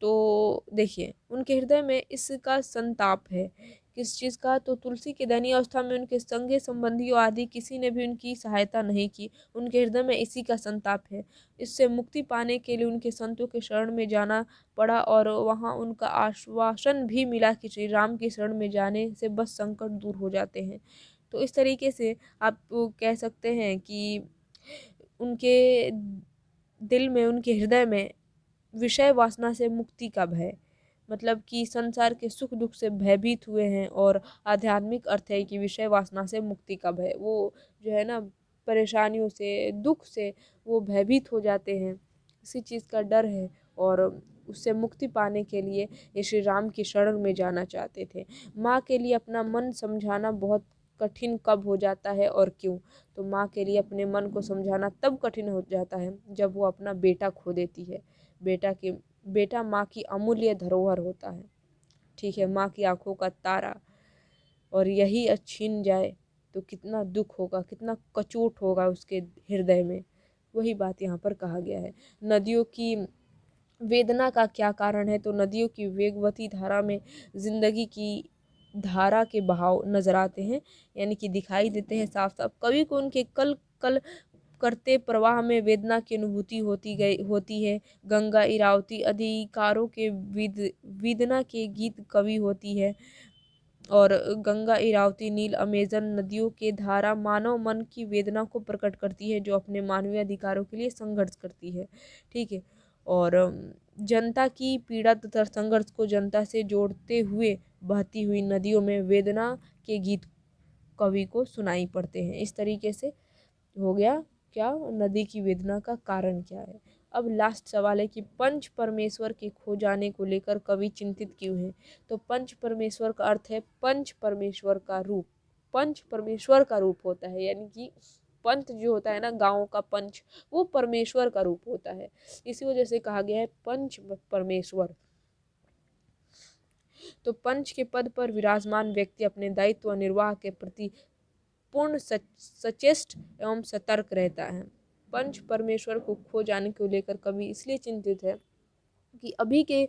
तो देखिए, उनके हृदय में इसका संताप है। किस चीज़ का? तो तुलसी की दयनीय अवस्था में उनके संगी संबंधियों आदि किसी ने भी उनकी सहायता नहीं की। उनके हृदय में इसी का संताप है। इससे मुक्ति पाने के लिए उनके संतों के शरण में जाना पड़ा और वहाँ उनका आश्वासन भी मिला कि श्री राम की शरण में जाने से बस संकट दूर हो जाते हैं। तो इस तरीके से आप कह सकते हैं कि उनके दिल में, उनके हृदय में विषय वासना से मुक्ति का भय, मतलब कि संसार के सुख दुख से भयभीत हुए हैं। और आध्यात्मिक अर्थ है कि विषय वासना से मुक्ति का भय, वो जो है ना, परेशानियों से, दुख से वो भयभीत हो जाते हैं, इसी चीज़ का डर है। और उससे मुक्ति पाने के लिए ये श्री राम की शरण में जाना चाहते थे। माँ के लिए अपना मन समझाना बहुत कठिन कब हो जाता है और क्यों? तो माँ के लिए अपने मन को समझाना तब कठिन हो जाता है जब वो अपना बेटा खो देती है। बेटा माँ की अमूल्य धरोहर होता है, ठीक है, माँ की आंखों का तारा। और यही छीन जाए तो कितना दुख होगा, कितना कचोट होगा उसके हृदय में। वही बात यहाँ पर कहा गया है। नदियों की वेदना का क्या कारण है? तो नदियों की वेगवती धारा में जिंदगी की धारा के बहाव नजर आते हैं, यानी कि दिखाई देते हैं साफ साफ। कवि को उनके कल कल करते प्रवाह में वेदना की अनुभूति होती है। गंगा, इरावती अधिकारों के वेदना के गीत कवि होती है। और गंगा, इरावती, नील, अमेजन नदियों के धारा मानव मन की वेदना को प्रकट करती है, जो अपने मानवीय अधिकारों के लिए संघर्ष करती है, ठीक है। और जनता की पीड़ा तथा संघर्ष को जनता से जोड़ते हुए बहती हुई नदियों में वेदना के गीत कवि को सुनाई पड़ते हैं। इस तरीके से हो गया क्या, नदी की वेदना का कारण क्या है। अब लास्ट सवाल है कि पंच परमेश्वर के खो जाने को लेकर कवि चिंतित क्यों है। तो पंच परमेश्वर का अर्थ है पंच परमेश्वर का रूप, पंच परमेश्वर का रूप होता है, यानी कि पंच जो होता है ना, गांव का पंच, वो परमेश्वर का रूप होता है। इसी वजह से कहा गया है पंच परमेश्वर। तो पंच के पद पर विराजमान व्यक्ति अपने दायित्व निर्वाह के प्रति पूर्ण सचेष्ट एवं सतर्क रहता है। पंच परमेश्वर को खो जाने को लेकर कवि इसलिए चिंतित है कि अभी के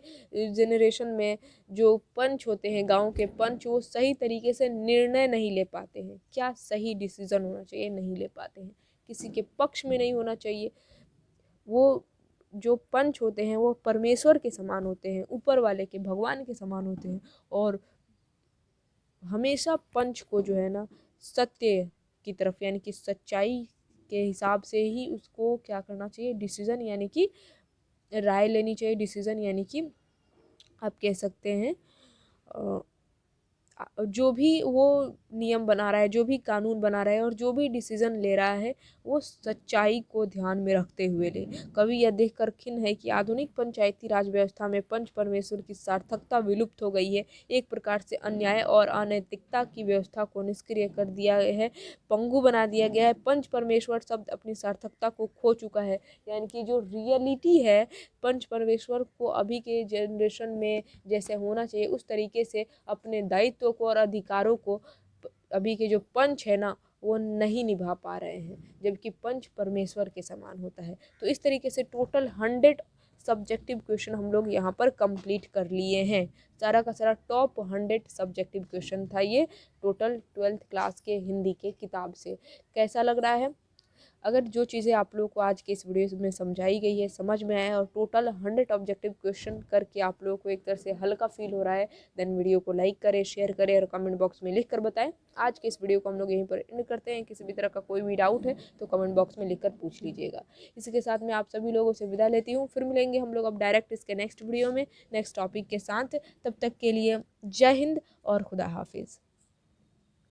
जनरेशन में जो पंच होते हैं, गांव के पंच, वो सही तरीके से निर्णय नहीं ले पाते हैं। क्या सही डिसीजन होना चाहिए, नहीं ले पाते हैं, किसी के पक्ष में नहीं होना चाहिए। वो जो पंच होते हैं वो परमेश्वर के समान होते हैं, ऊपर वाले के, भगवान के समान होते हैं, और हमेशा पंच को जो है ना सत्य की तरफ, यानी कि सच्चाई के हिसाब से ही उसको क्या करना चाहिए, डिसीजन यानी कि राय लेनी चाहिए, डिसीजन यानी कि आप कह सकते हैं जो भी वो नियम बना रहा है, जो भी कानून बना रहा है और जो भी डिसीजन ले रहा है वो सच्चाई को ध्यान में रखते हुए ले। कवि यह देखकर खिन्न है कि आधुनिक पंचायती राज व्यवस्था में पंच परमेश्वर की सार्थकता विलुप्त हो गई है। एक प्रकार से अन्याय और अनैतिकता की व्यवस्था को निष्क्रिय कर दिया है, पंगु बना दिया गया है। पंच परमेश्वर शब्द अपनी सार्थकता को खो चुका है, यानी कि जो रियलिटी है पंच परमेश्वर को अभी के जनरेशन में जैसे होना चाहिए उस तरीके से अपने दायित्व को और अधिकारों को अभी के जो पंच है ना वो नहीं निभा पा रहे हैं, जबकि पंच परमेश्वर के समान होता है। तो इस तरीके से टोटल 100 सब्जेक्टिव क्वेश्चन हम लोग यहाँ पर कंप्लीट कर लिए हैं। सारा का सारा टॉप 100 सब्जेक्टिव क्वेश्चन था ये, टोटल 12th क्लास के हिंदी के किताब से। कैसा लग रहा है? अगर जो चीज़ें आप लोगों को आज के इस वीडियो में समझाई गई है, समझ में आया और टोटल 100 ऑब्जेक्टिव क्वेश्चन करके आप लोगों को एक तरह से हल्का फील हो रहा है, देन वीडियो को लाइक करें, शेयर करें और कमेंट बॉक्स में लिख कर बताएं। आज के इस वीडियो को हम लोग यहीं पर एंड करते हैं। किसी भी तरह का कोई भी डाउट है तो कमेंट बॉक्स में लिख कर पूछ लीजिएगा। इसी के साथ मैं आप सभी लोगों से विदा लेती हूँ। फिर मिलेंगे हम लोग अब डायरेक्ट इसके नेक्स्ट वीडियो में नेक्स्ट टॉपिक के साथ। तब तक के लिए जय हिंद और खुदा हाफिज़।